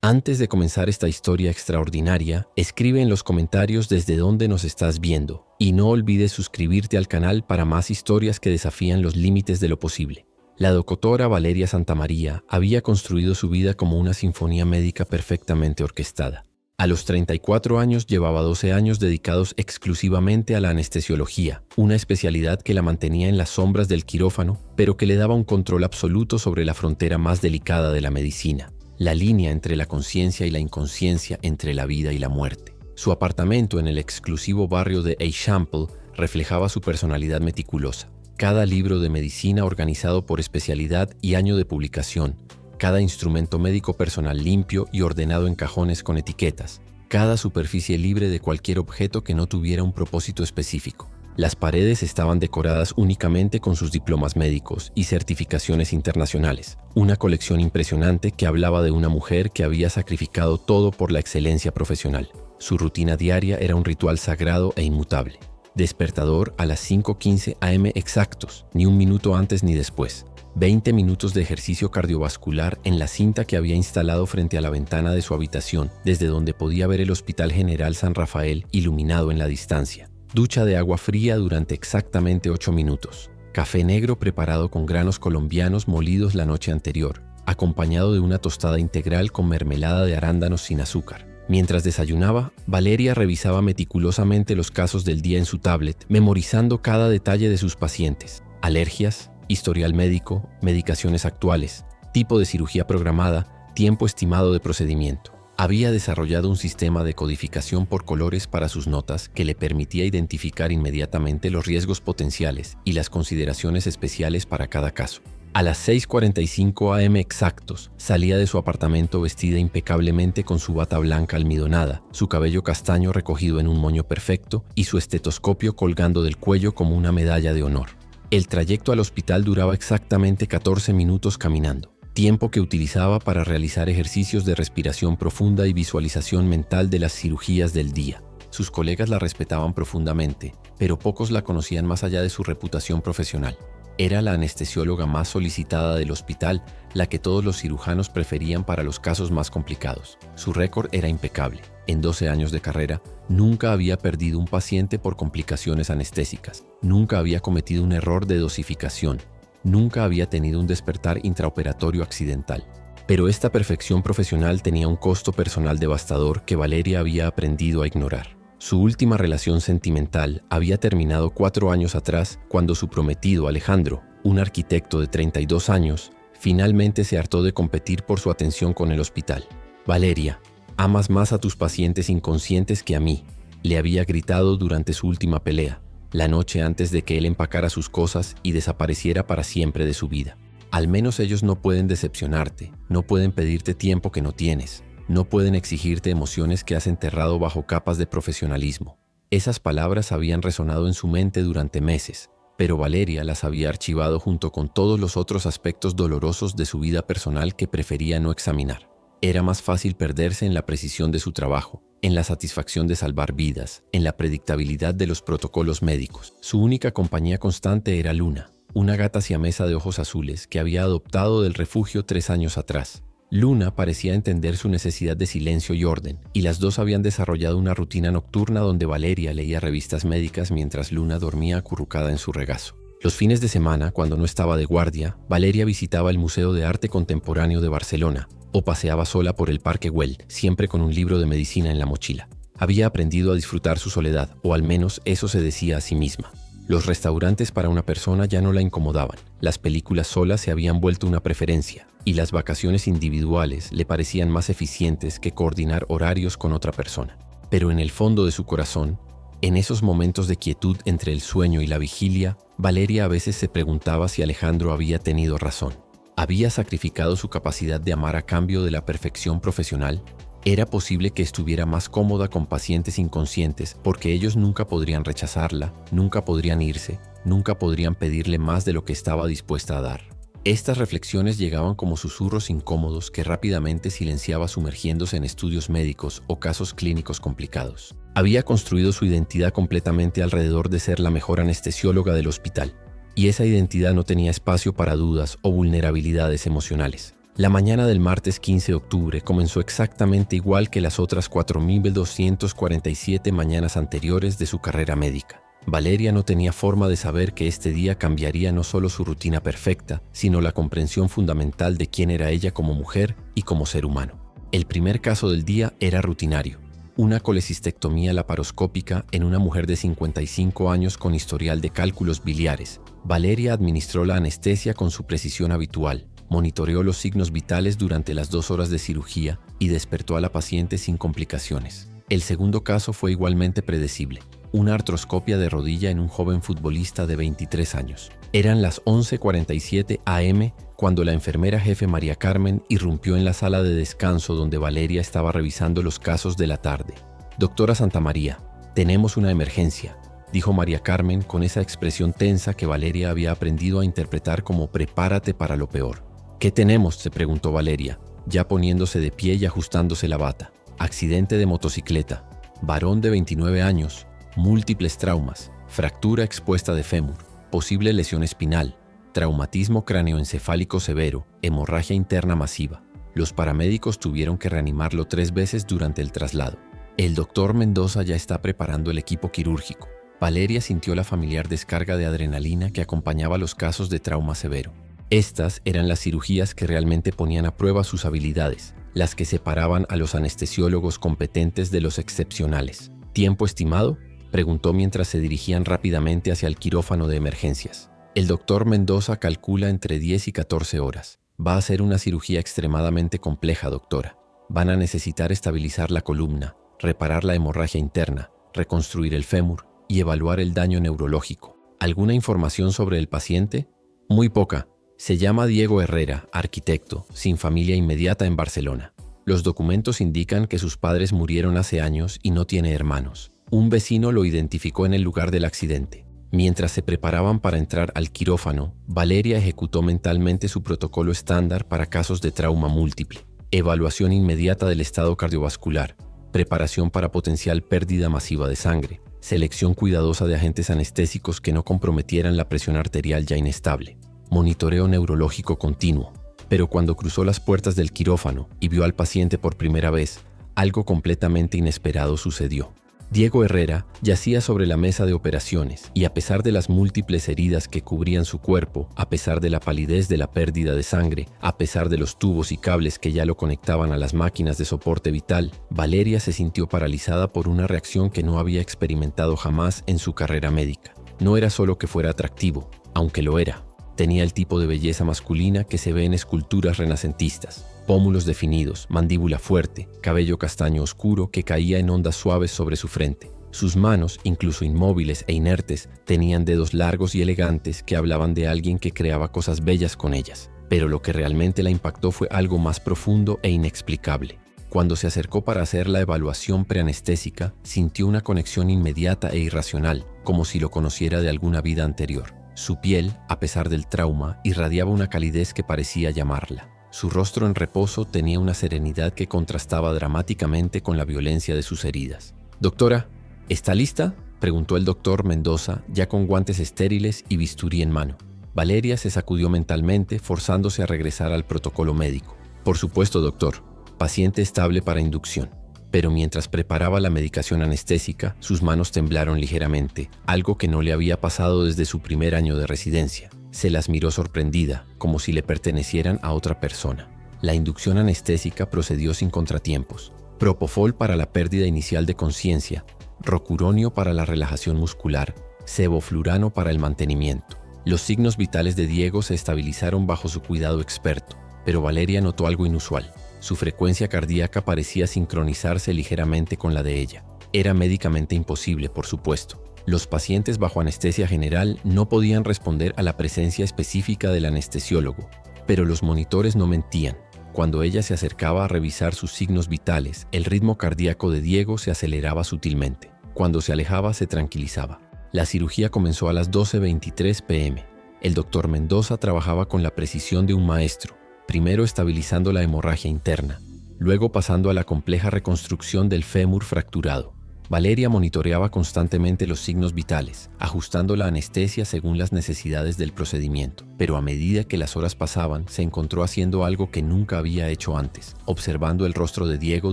Antes de comenzar esta historia extraordinaria, escribe en los comentarios desde dónde nos estás viendo y no olvides suscribirte al canal para más historias que desafían los límites de lo posible. La doctora Valeria Santamaría había construido su vida como una sinfonía médica perfectamente orquestada. A los 34 años llevaba 12 años dedicados exclusivamente a la anestesiología, una especialidad que la mantenía en las sombras del quirófano, pero que le daba un control absoluto sobre la frontera más delicada de la medicina, la línea entre la conciencia y la inconsciencia, entre la vida y la muerte. Su apartamento en el exclusivo barrio de Eixample reflejaba su personalidad meticulosa. Cada libro de medicina organizado por especialidad y año de publicación, cada instrumento médico personal limpio y ordenado en cajones con etiquetas, cada superficie libre de cualquier objeto que no tuviera un propósito específico. Las paredes estaban decoradas únicamente con sus diplomas médicos y certificaciones internacionales, una colección impresionante que hablaba de una mujer que había sacrificado todo por la excelencia profesional. Su rutina diaria era un ritual sagrado e inmutable. Despertador a las 5:15 am exactos, ni un minuto antes ni después. 20 minutos de ejercicio cardiovascular en la cinta que había instalado frente a la ventana de su habitación, desde donde podía ver el Hospital General San Rafael iluminado en la distancia. Ducha de agua fría durante exactamente 8 minutos. Café negro preparado con granos colombianos molidos la noche anterior, acompañado de una tostada integral con mermelada de arándanos sin azúcar. Mientras desayunaba, Valeria revisaba meticulosamente los casos del día en su tablet, memorizando cada detalle de sus pacientes. Alergias, historial médico, medicaciones actuales, tipo de cirugía programada, tiempo estimado de procedimiento. Había desarrollado un sistema de codificación por colores para sus notas que le permitía identificar inmediatamente los riesgos potenciales y las consideraciones especiales para cada caso. A las 6:45 am exactos, salía de su apartamento vestida impecablemente con su bata blanca almidonada, su cabello castaño recogido en un moño perfecto y su estetoscopio colgando del cuello como una medalla de honor. El trayecto al hospital duraba exactamente 14 minutos caminando, tiempo que utilizaba para realizar ejercicios de respiración profunda y visualización mental de las cirugías del día. Sus colegas la respetaban profundamente, pero pocos la conocían más allá de su reputación profesional. Era la anestesióloga más solicitada del hospital, la que todos los cirujanos preferían para los casos más complicados. Su récord era impecable. En 12 años de carrera, nunca había perdido un paciente por complicaciones anestésicas, nunca había cometido un error de dosificación, nunca había tenido un despertar intraoperatorio accidental. Pero esta perfección profesional tenía un costo personal devastador que Valeria había aprendido a ignorar. Su última relación sentimental había terminado 4 años atrás cuando su prometido Alejandro, un arquitecto de 32 años, finalmente se hartó de competir por su atención con el hospital. «Valeria, amas más a tus pacientes inconscientes que a mí», le había gritado durante su última pelea, la noche antes de que él empacara sus cosas y desapareciera para siempre de su vida. «Al menos ellos no pueden decepcionarte, no pueden pedirte tiempo que no tienes. No pueden exigirte emociones que has enterrado bajo capas de profesionalismo». Esas palabras habían resonado en su mente durante meses, pero Valeria las había archivado junto con todos los otros aspectos dolorosos de su vida personal que prefería no examinar. Era más fácil perderse en la precisión de su trabajo, en la satisfacción de salvar vidas, en la predictabilidad de los protocolos médicos. Su única compañía constante era Luna, una gata siamesa de ojos azules que había adoptado del refugio 3 años atrás. Luna parecía entender su necesidad de silencio y orden, y las dos habían desarrollado una rutina nocturna donde Valeria leía revistas médicas mientras Luna dormía acurrucada en su regazo. Los fines de semana, cuando no estaba de guardia, Valeria visitaba el Museo de Arte Contemporáneo de Barcelona o paseaba sola por el Parque Güell, siempre con un libro de medicina en la mochila. Había aprendido a disfrutar su soledad, o al menos eso se decía a sí misma. Los restaurantes para una persona ya no la incomodaban, las películas solas se habían vuelto una preferencia, y las vacaciones individuales le parecían más eficientes que coordinar horarios con otra persona. Pero en el fondo de su corazón, en esos momentos de quietud entre el sueño y la vigilia, Valeria a veces se preguntaba si Alejandro había tenido razón. ¿Había sacrificado su capacidad de amar a cambio de la perfección profesional? ¿Era posible que estuviera más cómoda con pacientes inconscientes porque ellos nunca podrían rechazarla, nunca podrían irse, nunca podrían pedirle más de lo que estaba dispuesta a dar? Estas reflexiones llegaban como susurros incómodos que rápidamente silenciaba sumergiéndose en estudios médicos o casos clínicos complicados. Había construido su identidad completamente alrededor de ser la mejor anestesióloga del hospital, y esa identidad no tenía espacio para dudas o vulnerabilidades emocionales. La mañana del martes 15 de octubre comenzó exactamente igual que las otras 4.247 mañanas anteriores de su carrera médica. Valeria no tenía forma de saber que este día cambiaría no solo su rutina perfecta, sino la comprensión fundamental de quién era ella como mujer y como ser humano. El primer caso del día era rutinario. Una colecistectomía laparoscópica en una mujer de 55 años con historial de cálculos biliares. Valeria administró la anestesia con su precisión habitual, monitoreó los signos vitales durante las 2 horas de cirugía y despertó a la paciente sin complicaciones. El segundo caso fue igualmente predecible. Una artroscopia de rodilla en un joven futbolista de 23 años. Eran las 11:47 am cuando la enfermera jefe María Carmen irrumpió en la sala de descanso donde Valeria estaba revisando los casos de la tarde. «Doctora Santamaría, tenemos una emergencia», dijo María Carmen con esa expresión tensa que Valeria había aprendido a interpretar como «prepárate para lo peor». «¿Qué tenemos?», se preguntó Valeria, ya poniéndose de pie y ajustándose la bata. «Accidente de motocicleta. Varón de 29 años. Múltiples traumas, fractura expuesta de fémur, posible lesión espinal, traumatismo cráneoencefálico severo, hemorragia interna masiva. Los paramédicos tuvieron que reanimarlo 3 veces durante el traslado. El doctor Mendoza ya está preparando el equipo quirúrgico». Valeria sintió la familiar descarga de adrenalina que acompañaba los casos de trauma severo. Estas eran las cirugías que realmente ponían a prueba sus habilidades, las que separaban a los anestesiólogos competentes de los excepcionales. «¿Tiempo estimado?», preguntó mientras se dirigían rápidamente hacia el quirófano de emergencias. «El doctor Mendoza calcula entre 10 y 14 horas. Va a ser una cirugía extremadamente compleja, doctora. Van a necesitar estabilizar la columna, reparar la hemorragia interna, reconstruir el fémur y evaluar el daño neurológico. ¿Alguna información sobre el paciente?». «Muy poca. Se llama Diego Herrera, arquitecto, sin familia inmediata en Barcelona. Los documentos indican que sus padres murieron hace años y no tiene hermanos. Un vecino lo identificó en el lugar del accidente». Mientras se preparaban para entrar al quirófano, Valeria ejecutó mentalmente su protocolo estándar para casos de trauma múltiple. Evaluación inmediata del estado cardiovascular, preparación para potencial pérdida masiva de sangre, selección cuidadosa de agentes anestésicos que no comprometieran la presión arterial ya inestable, monitoreo neurológico continuo. Pero cuando cruzó las puertas del quirófano y vio al paciente por primera vez, algo completamente inesperado sucedió. Diego Herrera yacía sobre la mesa de operaciones y a pesar de las múltiples heridas que cubrían su cuerpo, a pesar de la palidez de la pérdida de sangre, a pesar de los tubos y cables que ya lo conectaban a las máquinas de soporte vital, Valeria se sintió paralizada por una reacción que no había experimentado jamás en su carrera médica. No era solo que fuera atractivo, aunque lo era. Tenía el tipo de belleza masculina que se ve en esculturas renacentistas. Pómulos definidos, mandíbula fuerte, cabello castaño oscuro que caía en ondas suaves sobre su frente. Sus manos, incluso inmóviles e inertes, tenían dedos largos y elegantes que hablaban de alguien que creaba cosas bellas con ellas. Pero lo que realmente la impactó fue algo más profundo e inexplicable. Cuando se acercó para hacer la evaluación preanestésica, sintió una conexión inmediata e irracional, como si lo conociera de alguna vida anterior. Su piel, a pesar del trauma, irradiaba una calidez que parecía llamarla. Su rostro en reposo tenía una serenidad que contrastaba dramáticamente con la violencia de sus heridas. «Doctora, ¿está lista?», preguntó el doctor Mendoza, ya con guantes estériles y bisturí en mano. Valeria se sacudió mentalmente, forzándose a regresar al protocolo médico. «Por supuesto, doctor. Paciente estable para inducción». Pero mientras preparaba la medicación anestésica, sus manos temblaron ligeramente, algo que no le había pasado desde su primer año de residencia. Se las miró sorprendida, como si le pertenecieran a otra persona. La inducción anestésica procedió sin contratiempos. Propofol para la pérdida inicial de conciencia, rocuronio para la relajación muscular, sevoflurano para el mantenimiento. Los signos vitales de Diego se estabilizaron bajo su cuidado experto, pero Valeria notó algo inusual. Su frecuencia cardíaca parecía sincronizarse ligeramente con la de ella. Era médicamente imposible, por supuesto. Los pacientes bajo anestesia general no podían responder a la presencia específica del anestesiólogo, pero los monitores no mentían. Cuando ella se acercaba a revisar sus signos vitales, el ritmo cardíaco de Diego se aceleraba sutilmente. Cuando se alejaba, se tranquilizaba. La cirugía comenzó a las 12:23 p.m. El doctor Mendoza trabajaba con la precisión de un maestro, primero estabilizando la hemorragia interna, luego pasando a la compleja reconstrucción del fémur fracturado. Valeria monitoreaba constantemente los signos vitales, ajustando la anestesia según las necesidades del procedimiento. Pero a medida que las horas pasaban, se encontró haciendo algo que nunca había hecho antes, observando el rostro de Diego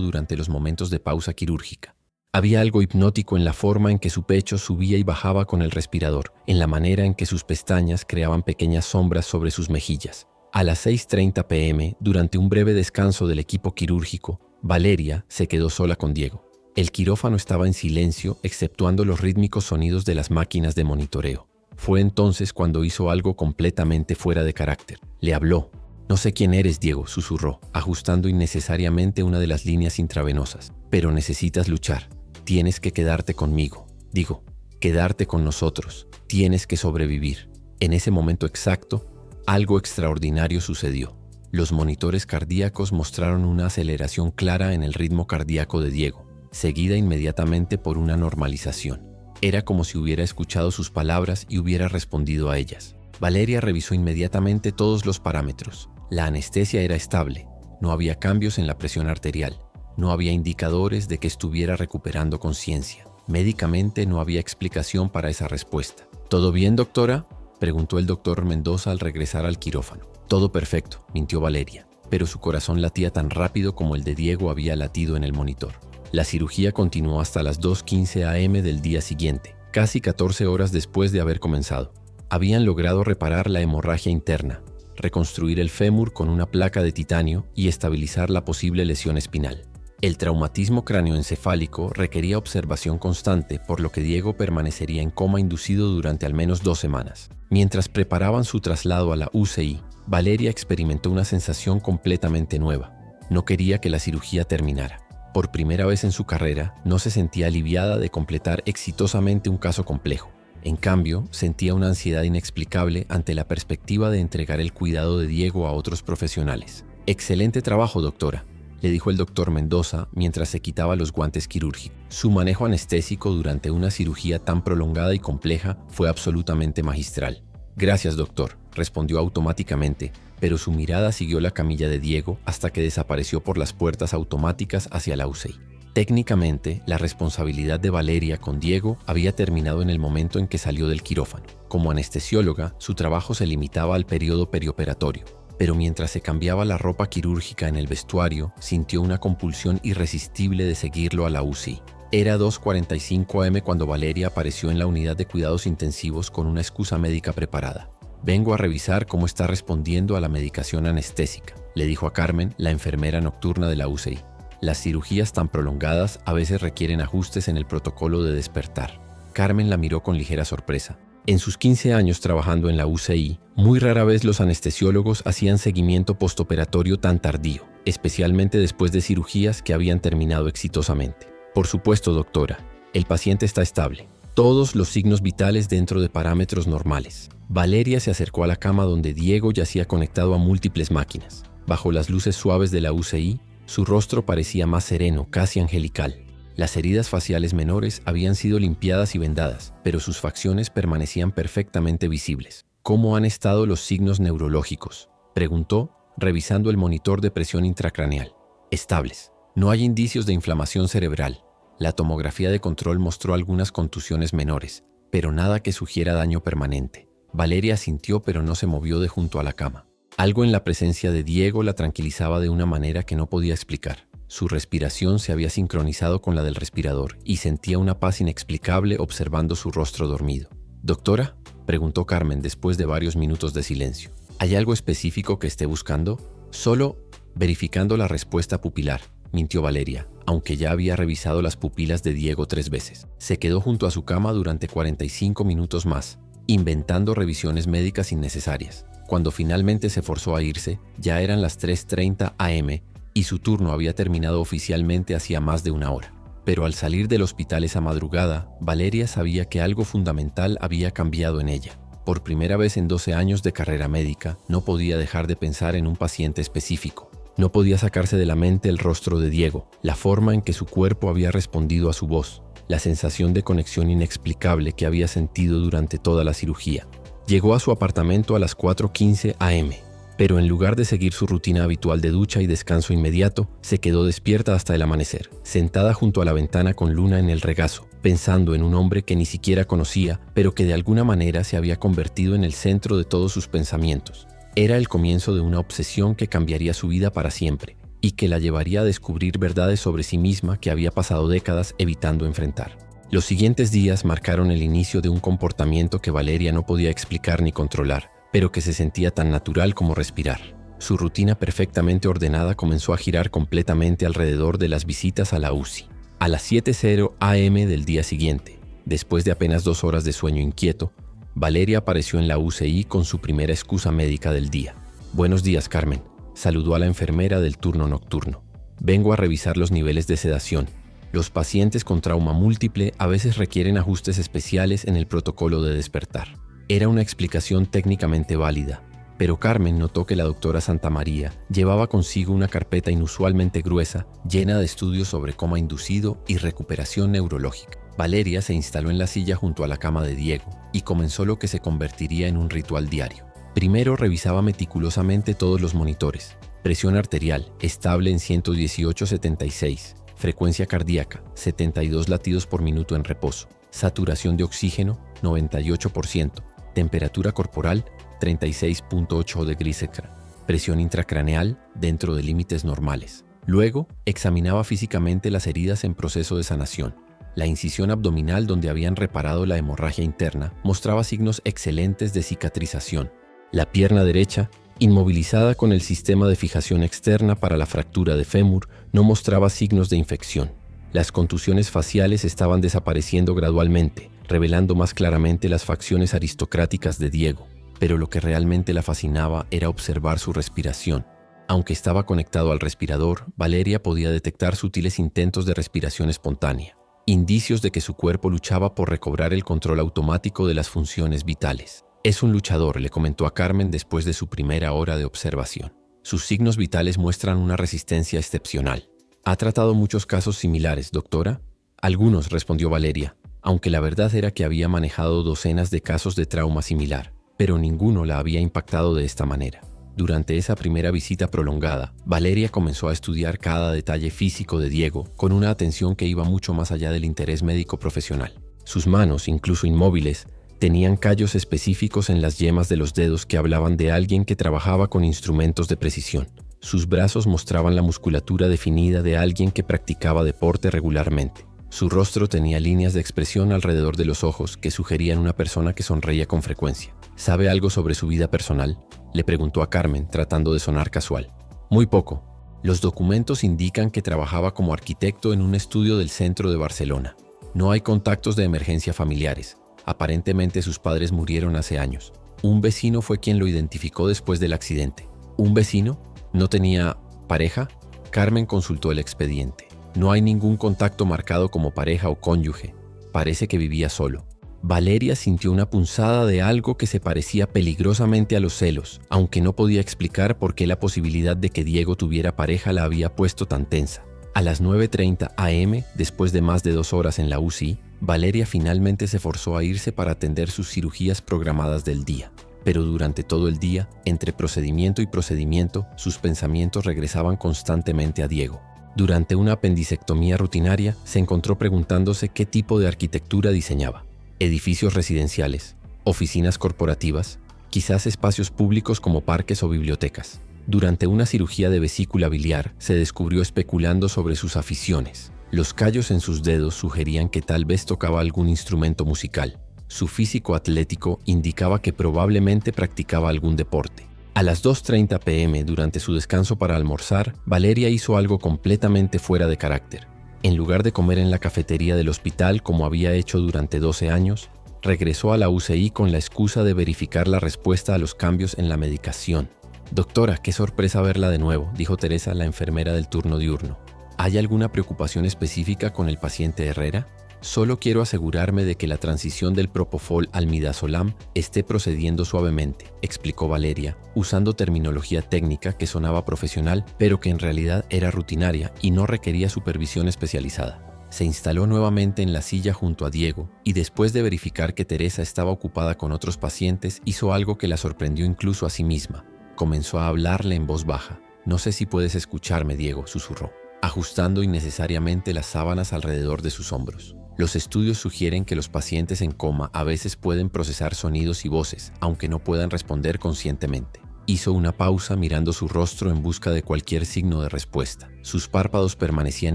durante los momentos de pausa quirúrgica. Había algo hipnótico en la forma en que su pecho subía y bajaba con el respirador, en la manera en que sus pestañas creaban pequeñas sombras sobre sus mejillas. A las 6:30 p.m., durante un breve descanso del equipo quirúrgico, Valeria se quedó sola con Diego. El quirófano estaba en silencio, exceptuando los rítmicos sonidos de las máquinas de monitoreo. Fue entonces cuando hizo algo completamente fuera de carácter. Le habló. «No sé quién eres, Diego», susurró, ajustando innecesariamente una de las líneas intravenosas. «Pero necesitas luchar. Tienes que quedarte conmigo. Digo, quedarte con nosotros. Tienes que sobrevivir». En ese momento exacto, algo extraordinario sucedió. Los monitores cardíacos mostraron una aceleración clara en el ritmo cardíaco de Diego, seguida inmediatamente por una normalización. Era como si hubiera escuchado sus palabras y hubiera respondido a ellas. Valeria revisó inmediatamente todos los parámetros. La anestesia era estable, no había cambios en la presión arterial, no había indicadores de que estuviera recuperando conciencia. Médicamente no había explicación para esa respuesta. «¿Todo bien, doctora?», preguntó el doctor Mendoza al regresar al quirófano. «Todo perfecto», mintió Valeria, pero su corazón latía tan rápido como el de Diego había latido en el monitor. La cirugía continuó hasta las 2:15 a.m. del día siguiente, casi 14 horas después de haber comenzado. Habían logrado reparar la hemorragia interna, reconstruir el fémur con una placa de titanio y estabilizar la posible lesión espinal. El traumatismo cráneoencefálico requería observación constante, por lo que Diego permanecería en coma inducido durante al menos 2 semanas. Mientras preparaban su traslado a la UCI, Valeria experimentó una sensación completamente nueva. No quería que la cirugía terminara. Por primera vez en su carrera, no se sentía aliviada de completar exitosamente un caso complejo. En cambio, sentía una ansiedad inexplicable ante la perspectiva de entregar el cuidado de Diego a otros profesionales. «Excelente trabajo, doctora», le dijo el doctor Mendoza mientras se quitaba los guantes quirúrgicos. Su manejo anestésico durante una cirugía tan prolongada y compleja fue absolutamente magistral. «Gracias, doctor», respondió automáticamente, pero su mirada siguió la camilla de Diego hasta que desapareció por las puertas automáticas hacia la UCI. Técnicamente, la responsabilidad de Valeria con Diego había terminado en el momento en que salió del quirófano. Como anestesióloga, su trabajo se limitaba al periodo perioperatorio, pero mientras se cambiaba la ropa quirúrgica en el vestuario, sintió una compulsión irresistible de seguirlo a la UCI. Era 2:45 a.m. cuando Valeria apareció en la unidad de cuidados intensivos con una excusa médica preparada. «Vengo a revisar cómo está respondiendo a la medicación anestésica», le dijo a Carmen, la enfermera nocturna de la UCI. «Las cirugías tan prolongadas a veces requieren ajustes en el protocolo de despertar». Carmen la miró con ligera sorpresa. En sus 15 años trabajando en la UCI, muy rara vez los anestesiólogos hacían seguimiento postoperatorio tan tardío, especialmente después de cirugías que habían terminado exitosamente. «Por supuesto, doctora. El paciente está estable. Todos los signos vitales dentro de parámetros normales». Valeria se acercó a la cama donde Diego yacía conectado a múltiples máquinas. Bajo las luces suaves de la UCI, su rostro parecía más sereno, casi angelical. Las heridas faciales menores habían sido limpiadas y vendadas, pero sus facciones permanecían perfectamente visibles. «¿Cómo han estado los signos neurológicos?», preguntó, revisando el monitor de presión intracraneal. «Estables. No hay indicios de inflamación cerebral. La tomografía de control mostró algunas contusiones menores, pero nada que sugiera daño permanente». Valeria asintió, pero no se movió de junto a la cama. Algo en la presencia de Diego la tranquilizaba de una manera que no podía explicar. Su respiración se había sincronizado con la del respirador y sentía una paz inexplicable observando su rostro dormido. «¿Doctora?», preguntó Carmen después de varios minutos de silencio. «¿Hay algo específico que esté buscando?». «Solo verificando la respuesta pupilar», mintió Valeria, aunque ya había revisado las pupilas de Diego 3 veces. Se quedó junto a su cama durante 45 minutos más, inventando revisiones médicas innecesarias. Cuando finalmente se forzó a irse, ya eran las 3:30 a.m. y su turno había terminado oficialmente hacía más de una hora. Pero al salir del hospital esa madrugada, Valeria sabía que algo fundamental había cambiado en ella. Por primera vez en 12 años de carrera médica, no podía dejar de pensar en un paciente específico. No podía sacarse de la mente el rostro de Diego, la forma en que su cuerpo había respondido a su voz, la sensación de conexión inexplicable que había sentido durante toda la cirugía. Llegó a su apartamento a las 4:15 a.m., Pero en lugar de seguir su rutina habitual de ducha y descanso inmediato, se quedó despierta hasta el amanecer, sentada junto a la ventana con Luna en el regazo, pensando en un hombre que ni siquiera conocía, pero que de alguna manera se había convertido en el centro de todos sus pensamientos. Era el comienzo de una obsesión que cambiaría su vida para siempre, y que la llevaría a descubrir verdades sobre sí misma que había pasado décadas evitando enfrentar. Los siguientes días marcaron el inicio de un comportamiento que Valeria no podía explicar ni controlar, pero que se sentía tan natural como respirar. Su rutina perfectamente ordenada comenzó a girar completamente alrededor de las visitas a la UCI. A las 7:00 am del día siguiente, después de apenas 2 horas de sueño inquieto, Valeria apareció en la UCI con su primera excusa médica del día. «Buenos días, Carmen», saludó a la enfermera del turno nocturno. «Vengo a revisar los niveles de sedación. Los pacientes con trauma múltiple a veces requieren ajustes especiales en el protocolo de despertar». Era una explicación técnicamente válida, pero Carmen notó que la doctora Santamaría llevaba consigo una carpeta inusualmente gruesa, llena de estudios sobre coma inducido y recuperación neurológica. Valeria se instaló en la silla junto a la cama de Diego y comenzó lo que se convertiría en un ritual diario. Primero revisaba meticulosamente todos los monitores. Presión arterial, estable en 118/76. Frecuencia cardíaca, 72 latidos por minuto en reposo. Saturación de oxígeno, 98%. Temperatura corporal, 36.8 degrees Celsius. Presión intracraneal, dentro de límites normales. Luego, examinaba físicamente las heridas en proceso de sanación. La incisión abdominal donde habían reparado la hemorragia interna mostraba signos excelentes de cicatrización. La pierna derecha, inmovilizada con el sistema de fijación externa para la fractura de fémur, no mostraba signos de infección. Las contusiones faciales estaban desapareciendo gradualmente, revelando más claramente las facciones aristocráticas de Diego, pero lo que realmente la fascinaba era observar su respiración. Aunque estaba conectado al respirador, Valeria podía detectar sutiles intentos de respiración espontánea, indicios de que su cuerpo luchaba por recobrar el control automático de las funciones vitales. «Es un luchador», le comentó a Carmen después de su primera hora de observación. «Sus signos vitales muestran una resistencia excepcional». «¿Ha tratado muchos casos similares, doctora?» «Algunos», respondió Valeria, aunque la verdad era que había manejado docenas de casos de trauma similar, pero ninguno la había impactado de esta manera. Durante esa primera visita prolongada, Valeria comenzó a estudiar cada detalle físico de Diego con una atención que iba mucho más allá del interés médico profesional. Sus manos, incluso inmóviles, tenían callos específicos en las yemas de los dedos que hablaban de alguien que trabajaba con instrumentos de precisión. Sus brazos mostraban la musculatura definida de alguien que practicaba deporte regularmente. Su rostro tenía líneas de expresión alrededor de los ojos que sugerían una persona que sonreía con frecuencia. «¿Sabe algo sobre su vida personal?», le preguntó a Carmen, tratando de sonar casual. «Muy poco. Los documentos indican que trabajaba como arquitecto en un estudio del centro de Barcelona. No hay contactos de emergencia familiares. Aparentemente sus padres murieron hace años. Un vecino fue quien lo identificó después del accidente». «¿Un vecino? ¿No tenía pareja?». Carmen consultó el expediente. «No hay ningún contacto marcado como pareja o cónyuge. Parece que vivía solo». Valeria sintió una punzada de algo que se parecía peligrosamente a los celos, aunque no podía explicar por qué la posibilidad de que Diego tuviera pareja la había puesto tan tensa. A las 9:30 am, después de más de 2 horas en la UCI, Valeria finalmente se forzó a irse para atender sus cirugías programadas del día. Pero durante todo el día, entre procedimiento y procedimiento, sus pensamientos regresaban constantemente a Diego. Durante una apendicectomía rutinaria, se encontró preguntándose qué tipo de arquitectura diseñaba. Edificios residenciales, oficinas corporativas, quizás espacios públicos como parques o bibliotecas. Durante una cirugía de vesícula biliar, se descubrió especulando sobre sus aficiones. Los callos en sus dedos sugerían que tal vez tocaba algún instrumento musical. Su físico atlético indicaba que probablemente practicaba algún deporte. A las 2:30 p.m., durante su descanso para almorzar, Valeria hizo algo completamente fuera de carácter. En lugar de comer en la cafetería del hospital como había hecho durante 12 años, regresó a la UCI con la excusa de verificar la respuesta a los cambios en la medicación. «Doctora, qué sorpresa verla de nuevo», dijo Teresa, la enfermera del turno diurno. «¿Hay alguna preocupación específica con el paciente Herrera?» «Solo quiero asegurarme de que la transición del propofol al midazolam esté procediendo suavemente», explicó Valeria, usando terminología técnica que sonaba profesional, pero que en realidad era rutinaria y no requería supervisión especializada. Se instaló nuevamente en la silla junto a Diego y después de verificar que Teresa estaba ocupada con otros pacientes, hizo algo que la sorprendió incluso a sí misma. comenzó a hablarle en voz baja. «No sé si puedes escucharme, Diego», susurró, ajustando innecesariamente las sábanas alrededor de sus hombros. Los estudios sugieren que los pacientes en coma a veces pueden procesar sonidos y voces, aunque no puedan responder conscientemente. Hizo una pausa mirando su rostro en busca de cualquier signo de respuesta. Sus párpados permanecían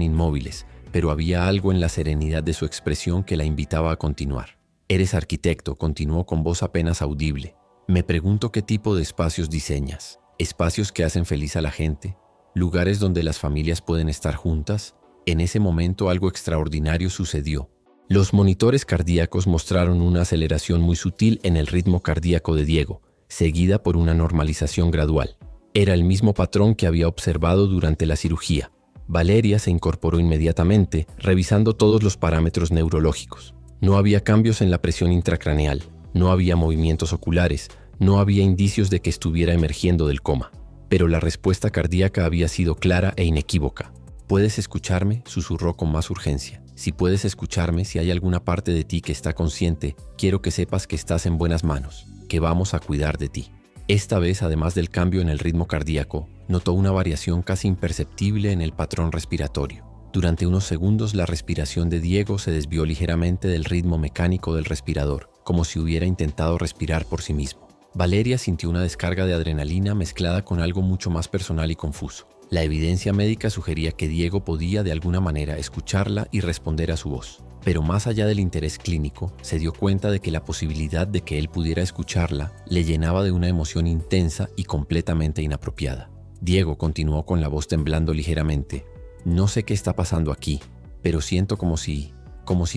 inmóviles, pero había algo en la serenidad de su expresión que la invitaba a continuar. «Eres arquitecto», continuó con voz apenas audible. «Me pregunto qué tipo de espacios diseñas. ¿Espacios que hacen feliz a la gente? ¿Lugares donde las familias pueden estar juntas?» En ese momento algo extraordinario sucedió. Los monitores cardíacos mostraron una aceleración muy sutil en el ritmo cardíaco de Diego, seguida por una normalización gradual. Era el mismo patrón que había observado durante la cirugía. Valeria se incorporó inmediatamente, revisando todos los parámetros neurológicos. No había cambios en la presión intracraneal, no había movimientos oculares, no había indicios de que estuviera emergiendo del coma. Pero la respuesta cardíaca había sido clara e inequívoca. «¿Puedes escucharme?», susurró con más urgencia. «Si puedes escucharme, si hay alguna parte de ti que está consciente, quiero que sepas que estás en buenas manos, que vamos a cuidar de ti». Esta vez, además del cambio en el ritmo cardíaco, notó una variación casi imperceptible en el patrón respiratorio. Durante unos segundos, la respiración de Diego se desvió ligeramente del ritmo mecánico del respirador, como si hubiera intentado respirar por sí mismo. Valeria sintió una descarga de adrenalina mezclada con algo mucho más personal y confuso. La evidencia médica sugería que Diego podía de alguna manera escucharla y responder a su voz. Pero más allá del interés clínico, se dio cuenta de que la posibilidad de que él pudiera escucharla le llenaba de una emoción intensa y completamente inapropiada. Diego continuó con la voz temblando ligeramente. «No sé qué está pasando aquí, pero siento como si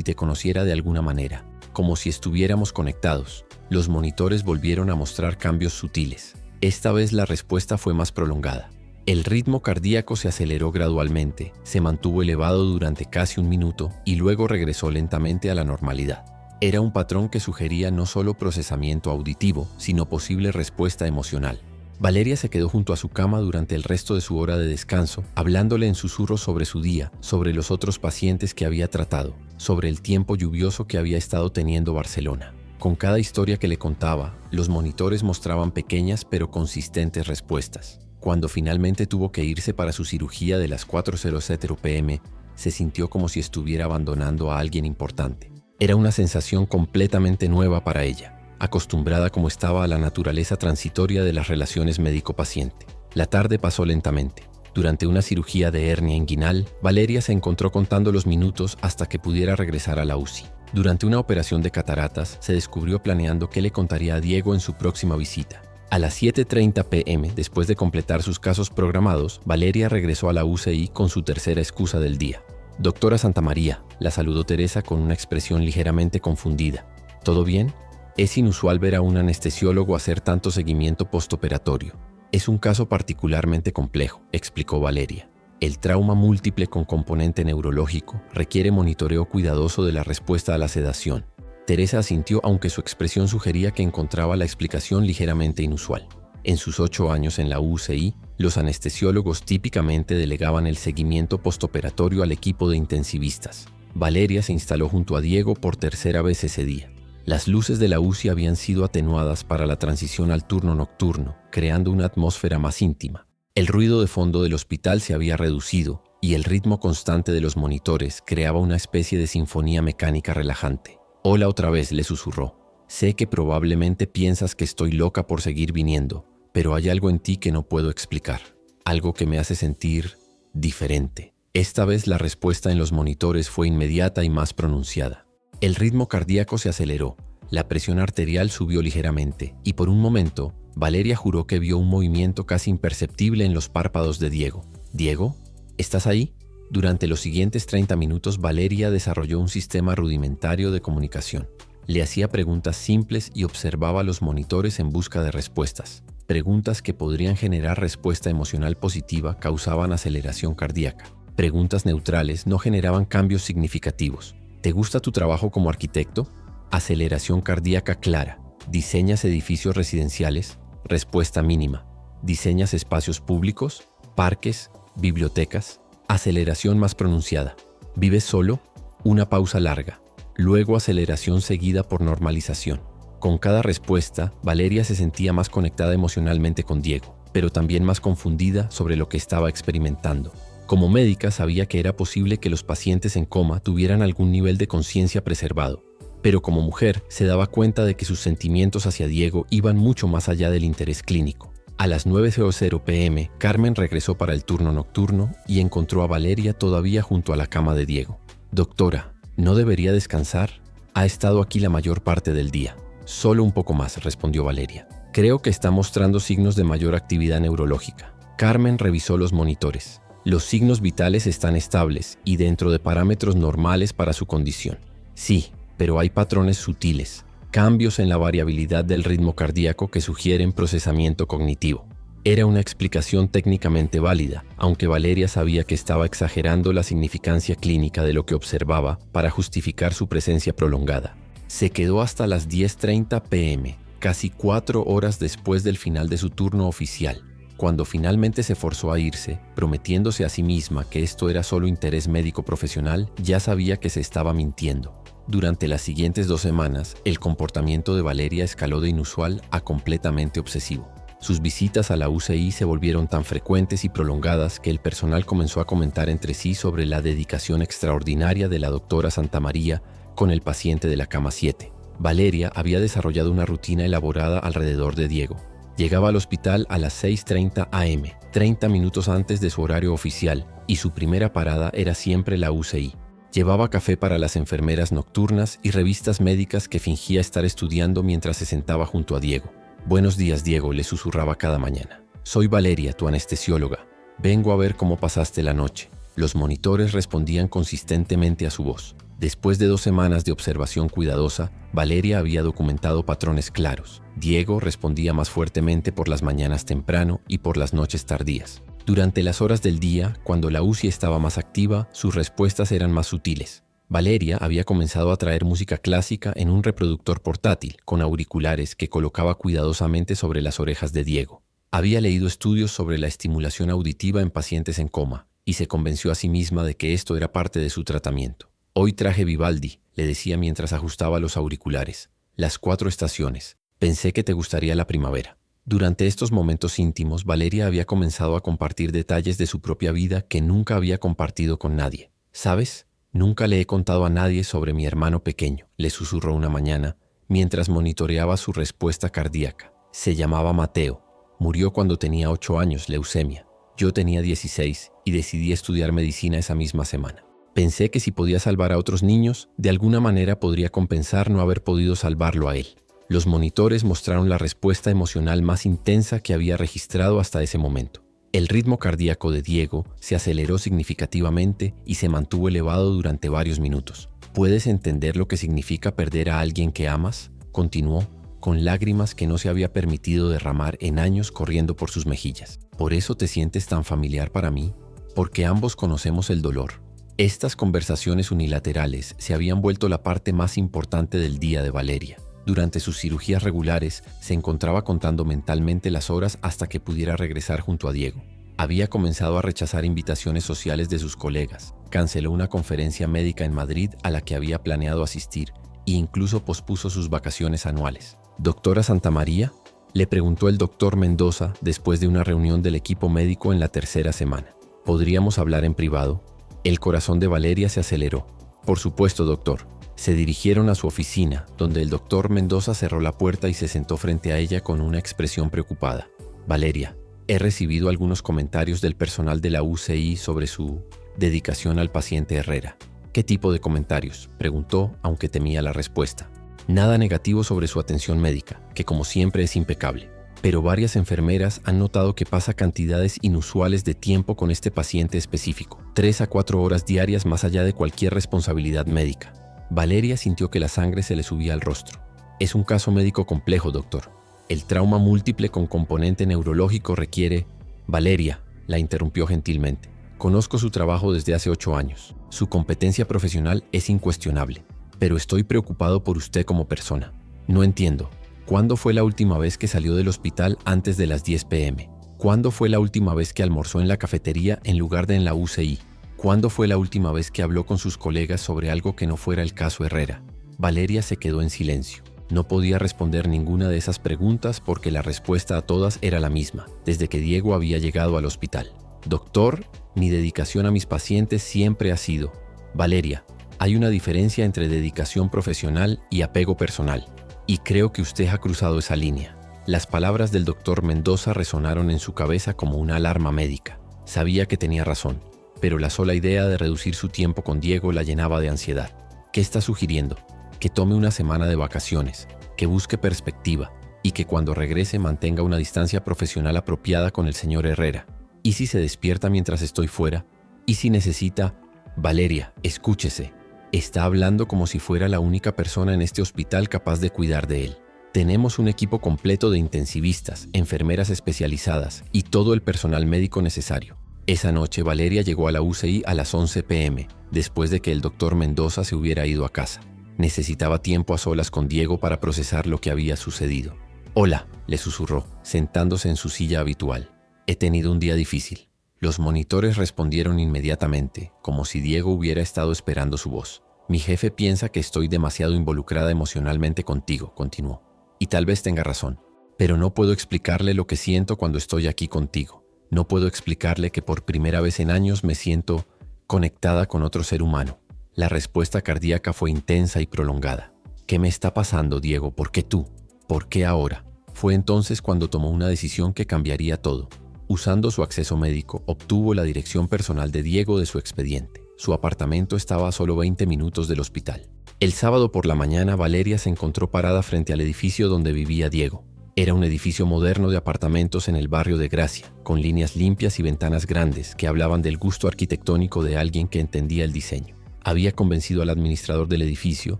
te conociera de alguna manera, como si estuviéramos conectados». Los monitores volvieron a mostrar cambios sutiles. Esta vez la respuesta fue más prolongada. El ritmo cardíaco se aceleró gradualmente, se mantuvo elevado durante casi un minuto y luego regresó lentamente a la normalidad. Era un patrón que sugería no solo procesamiento auditivo, sino posible respuesta emocional. Valeria se quedó junto a su cama durante el resto de su hora de descanso, hablándole en susurros sobre su día, sobre los otros pacientes que había tratado, sobre el tiempo lluvioso que había estado teniendo Barcelona. Con cada historia que le contaba, los monitores mostraban pequeñas pero consistentes respuestas. Cuando finalmente tuvo que irse para su cirugía de las 4:00 p.m., se sintió como si estuviera abandonando a alguien importante. Era una sensación completamente nueva para ella, acostumbrada como estaba a la naturaleza transitoria de las relaciones médico-paciente. La tarde pasó lentamente. Durante una cirugía de hernia inguinal, Valeria se encontró contando los minutos hasta que pudiera regresar a la UCI. Durante una operación de cataratas, se descubrió planeando qué le contaría a Diego en su próxima visita. A las 7:30 p.m., después de completar sus casos programados, Valeria regresó a la UCI con su tercera excusa del día. «Doctora Santamaría», la saludó Teresa con una expresión ligeramente confundida. «¿Todo bien? Es inusual ver a un anestesiólogo hacer tanto seguimiento postoperatorio. Es un caso particularmente complejo», explicó Valeria. «El trauma múltiple con componente neurológico requiere monitoreo cuidadoso de la respuesta a la sedación». Teresa asintió, aunque su expresión sugería que encontraba la explicación ligeramente inusual. En sus 8 años en la UCI, los anestesiólogos típicamente delegaban el seguimiento postoperatorio al equipo de intensivistas. Valeria se instaló junto a Diego por tercera vez ese día. Las luces de la UCI habían sido atenuadas para la transición al turno nocturno, creando una atmósfera más íntima. El ruido de fondo del hospital se había reducido y el ritmo constante de los monitores creaba una especie de sinfonía mecánica relajante. «Hola otra vez», le susurró. «Sé que probablemente piensas que estoy loca por seguir viniendo, pero hay algo en ti que no puedo explicar. Algo que me hace sentir diferente». Esta vez la respuesta en los monitores fue inmediata y más pronunciada. El ritmo cardíaco se aceleró, la presión arterial subió ligeramente, y por un momento, Valeria juró que vio un movimiento casi imperceptible en los párpados de Diego. «¿Diego? ¿Estás ahí?». Durante los siguientes 30 minutos, Valeria desarrolló un sistema rudimentario de comunicación. Le hacía preguntas simples y observaba los monitores en busca de respuestas. Preguntas que podrían generar respuesta emocional positiva causaban aceleración cardíaca. Preguntas neutrales no generaban cambios significativos. ¿Te gusta tu trabajo como arquitecto? Aceleración cardíaca clara. ¿Diseñas edificios residenciales? Respuesta mínima. ¿Diseñas espacios públicos? ¿Parques? ¿Bibliotecas? Aceleración más pronunciada. ¿Vives solo? Una pausa larga. Luego aceleración seguida por normalización. Con cada respuesta, Valeria se sentía más conectada emocionalmente con Diego. pero también más confundida sobre lo que estaba experimentando. Como médica sabía que era posible que los pacientes en coma tuvieran algún nivel de conciencia preservado, pero como mujer se daba cuenta de que sus sentimientos hacia Diego iban mucho más allá del interés clínico. A las 9:00 p.m., Carmen regresó para el turno nocturno y encontró a Valeria todavía junto a la cama de Diego. «Doctora, ¿no debería descansar? Ha estado aquí la mayor parte del día». «Solo un poco más», respondió Valeria. «Creo que está mostrando signos de mayor actividad neurológica». Carmen revisó los monitores. Los signos vitales están estables y dentro de parámetros normales para su condición. Sí, pero hay patrones sutiles, cambios en la variabilidad del ritmo cardíaco que sugieren procesamiento cognitivo. Era una explicación técnicamente válida, aunque Valeria sabía que estaba exagerando la significancia clínica de lo que observaba para justificar su presencia prolongada. Se quedó hasta las 10:30 p.m., casi 4 horas después del final de su turno oficial. Cuando finalmente se forzó a irse, prometiéndose a sí misma que esto era solo interés médico profesional, ya sabía que se estaba mintiendo. Durante las siguientes 2 semanas, el comportamiento de Valeria escaló de inusual a completamente obsesivo. Sus visitas a la UCI se volvieron tan frecuentes y prolongadas que el personal comenzó a comentar entre sí sobre la dedicación extraordinaria de la doctora Santamaría con el paciente de la cama 7. Valeria había desarrollado una rutina elaborada alrededor de Diego. Llegaba al hospital a las 6:30 am, 30 minutos antes de su horario oficial, y su primera parada era siempre la UCI. Llevaba café para las enfermeras nocturnas y revistas médicas que fingía estar estudiando mientras se sentaba junto a Diego. «Buenos días, Diego», le susurraba cada mañana. «Soy Valeria, tu anestesióloga. Vengo a ver cómo pasaste la noche». Los monitores respondían consistentemente a su voz. Después de 2 semanas de observación cuidadosa, Valeria había documentado patrones claros. Diego respondía más fuertemente por las mañanas temprano y por las noches tardías. Durante las horas del día, cuando la UCI estaba más activa, sus respuestas eran más sutiles. Valeria había comenzado a traer música clásica en un reproductor portátil, con auriculares que colocaba cuidadosamente sobre las orejas de Diego. Había leído estudios sobre la estimulación auditiva en pacientes en coma, y se convenció a sí misma de que esto era parte de su tratamiento. «Hoy traje Vivaldi», le decía mientras ajustaba los auriculares. «Las 4 estaciones. Pensé que te gustaría la primavera». Durante estos momentos íntimos, Valeria había comenzado a compartir detalles de su propia vida que nunca había compartido con nadie. «¿Sabes? Nunca le he contado a nadie sobre mi hermano pequeño», le susurró una mañana, mientras monitoreaba su respuesta cardíaca. «Se llamaba Mateo. Murió cuando tenía 8 años, leucemia. Yo tenía 16 y decidí estudiar medicina esa misma semana. Pensé que si podía salvar a otros niños, de alguna manera podría compensar no haber podido salvarlo a él». Los monitores mostraron la respuesta emocional más intensa que había registrado hasta ese momento. El ritmo cardíaco de Diego se aceleró significativamente y se mantuvo elevado durante varios minutos. «¿Puedes entender lo que significa perder a alguien que amas?», continuó, con lágrimas que no se había permitido derramar en años corriendo por sus mejillas. «¿Por eso te sientes tan familiar para mí? Porque ambos conocemos el dolor». Estas conversaciones unilaterales se habían vuelto la parte más importante del día de Valeria. Durante sus cirugías regulares, se encontraba contando mentalmente las horas hasta que pudiera regresar junto a Diego. Había comenzado a rechazar invitaciones sociales de sus colegas, canceló una conferencia médica en Madrid a la que había planeado asistir e incluso pospuso sus vacaciones anuales. «¿Doctora Santamaría?», le preguntó el doctor Mendoza después de una reunión del equipo médico en la 3ª semana. «¿Podríamos hablar en privado?». El corazón de Valeria se aceleró. «Por supuesto, doctor». Se dirigieron a su oficina, donde el doctor Mendoza cerró la puerta y se sentó frente a ella con una expresión preocupada. «Valeria, he recibido algunos comentarios del personal de la UCI sobre su dedicación al paciente Herrera». «¿Qué tipo de comentarios?», preguntó, aunque temía la respuesta. «Nada negativo sobre su atención médica, que como siempre es impecable. Pero varias enfermeras han notado que pasa cantidades inusuales de tiempo con este paciente específico, 3 a 4 horas diarias más allá de cualquier responsabilidad médica». Valeria sintió que la sangre se le subía al rostro. «Es un caso médico complejo, doctor. El trauma múltiple con componente neurológico requiere...». «Valeria», la interrumpió gentilmente. «Conozco su trabajo desde hace 8 años. Su competencia profesional es incuestionable. Pero estoy preocupado por usted como persona. No entiendo. ¿Cuándo fue la última vez que salió del hospital antes de las 10 p.m.? ¿Cuándo fue la última vez que almorzó en la cafetería en lugar de en la UCI? ¿Cuándo fue la última vez que habló con sus colegas sobre algo que no fuera el caso Herrera?». Valeria se quedó en silencio. No podía responder ninguna de esas preguntas porque la respuesta a todas era la misma, desde que Diego había llegado al hospital. Doctor, mi dedicación a mis pacientes siempre ha sido: Valeria, hay una diferencia entre dedicación profesional y apego personal, y creo que usted ha cruzado esa línea. Las palabras del doctor Mendoza resonaron en su cabeza como una alarma médica. Sabía que tenía razón, pero la sola idea de reducir su tiempo con Diego la llenaba de ansiedad. ¿Qué está sugiriendo? Que tome una semana de vacaciones, que busque perspectiva y que cuando regrese mantenga una distancia profesional apropiada con el señor Herrera. ¿Y si se despierta mientras estoy fuera? ¿Y si necesita? Valeria, escúchese. Está hablando como si fuera la única persona en este hospital capaz de cuidar de él. Tenemos un equipo completo de intensivistas, enfermeras especializadas y todo el personal médico necesario. Esa noche Valeria llegó a la UCI a las 11 p.m., después de que el doctor Mendoza se hubiera ido a casa. Necesitaba tiempo a solas con Diego para procesar lo que había sucedido. «Hola», le susurró, sentándose en su silla habitual. «He tenido un día difícil». Los monitores respondieron inmediatamente, como si Diego hubiera estado esperando su voz. «Mi jefe piensa que estoy demasiado involucrada emocionalmente contigo», continuó. «Y tal vez tenga razón, pero no puedo explicarle lo que siento cuando estoy aquí contigo. No puedo explicarle que por primera vez en años me siento conectada con otro ser humano». La respuesta cardíaca fue intensa y prolongada. «¿Qué me está pasando, Diego? ¿Por qué tú? ¿Por qué ahora?». Fue entonces cuando tomó una decisión que cambiaría todo. Usando su acceso médico, obtuvo la dirección personal de Diego de su expediente. Su apartamento estaba a solo 20 minutos del hospital. El sábado por la mañana, Valeria se encontró parada frente al edificio donde vivía Diego. Era un edificio moderno de apartamentos en el barrio de Gracia, con líneas limpias y ventanas grandes que hablaban del gusto arquitectónico de alguien que entendía el diseño. Había convencido al administrador del edificio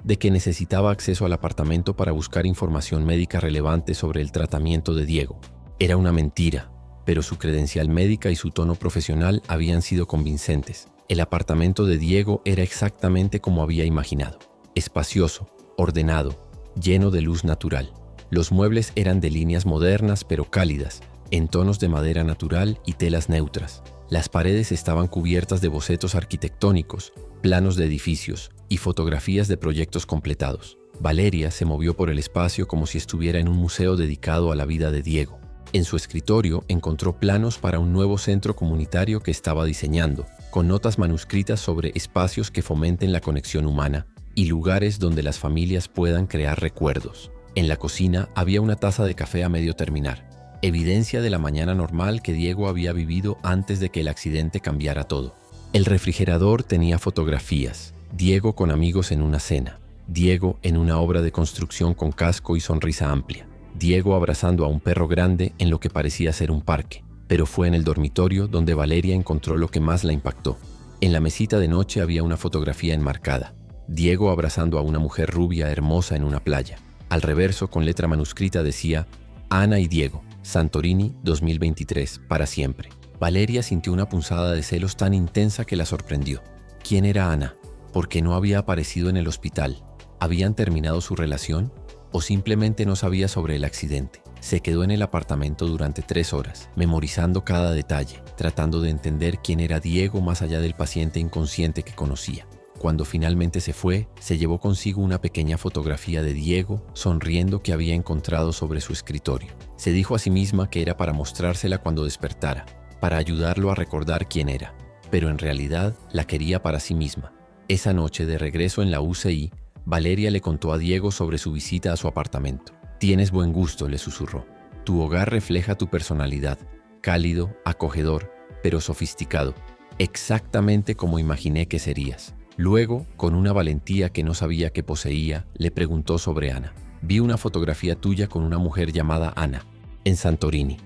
de que necesitaba acceso al apartamento para buscar información médica relevante sobre el tratamiento de Diego. Era una mentira, pero su credencial médica y su tono profesional habían sido convincentes. El apartamento de Diego era exactamente como había imaginado: espacioso, ordenado, lleno de luz natural. Los muebles eran de líneas modernas pero cálidas, en tonos de madera natural y telas neutras. Las paredes estaban cubiertas de bocetos arquitectónicos, planos de edificios y fotografías de proyectos completados. Valeria se movió por el espacio como si estuviera en un museo dedicado a la vida de Diego. En su escritorio encontró planos para un nuevo centro comunitario que estaba diseñando, con notas manuscritas sobre espacios que fomenten la conexión humana y lugares donde las familias puedan crear recuerdos. En la cocina había una taza de café a medio terminar, evidencia de la mañana normal que Diego había vivido antes de que el accidente cambiara todo. El refrigerador tenía fotografías: Diego con amigos en una cena, Diego en una obra de construcción con casco y sonrisa amplia, Diego abrazando a un perro grande en lo que parecía ser un parque. Pero fue en el dormitorio donde Valeria encontró lo que más la impactó. En la mesita de noche había una fotografía enmarcada: Diego abrazando a una mujer rubia hermosa en una playa. Al reverso, con letra manuscrita, decía: Ana y Diego, Santorini 2023, para siempre. Valeria sintió una punzada de celos tan intensa que la sorprendió. ¿Quién era Ana? ¿Por qué no había aparecido en el hospital? ¿Habían terminado su relación? ¿O simplemente no sabía sobre el accidente? Se quedó en el apartamento durante 3 horas, memorizando cada detalle, tratando de entender quién era Diego más allá del paciente inconsciente que conocía. Cuando finalmente se fue, se llevó consigo una pequeña fotografía de Diego sonriendo que había encontrado sobre su escritorio. Se dijo a sí misma que era para mostrársela cuando despertara, para ayudarlo a recordar quién era, pero en realidad la quería para sí misma. Esa noche, de regreso en la UCI, Valeria le contó a Diego sobre su visita a su apartamento. «Tienes buen gusto», le susurró. «Tu hogar refleja tu personalidad, cálido, acogedor, pero sofisticado, exactamente como imaginé que serías». Luego, con una valentía que no sabía que poseía, le preguntó sobre Ana. «Vi una fotografía tuya con una mujer llamada Ana, en Santorini.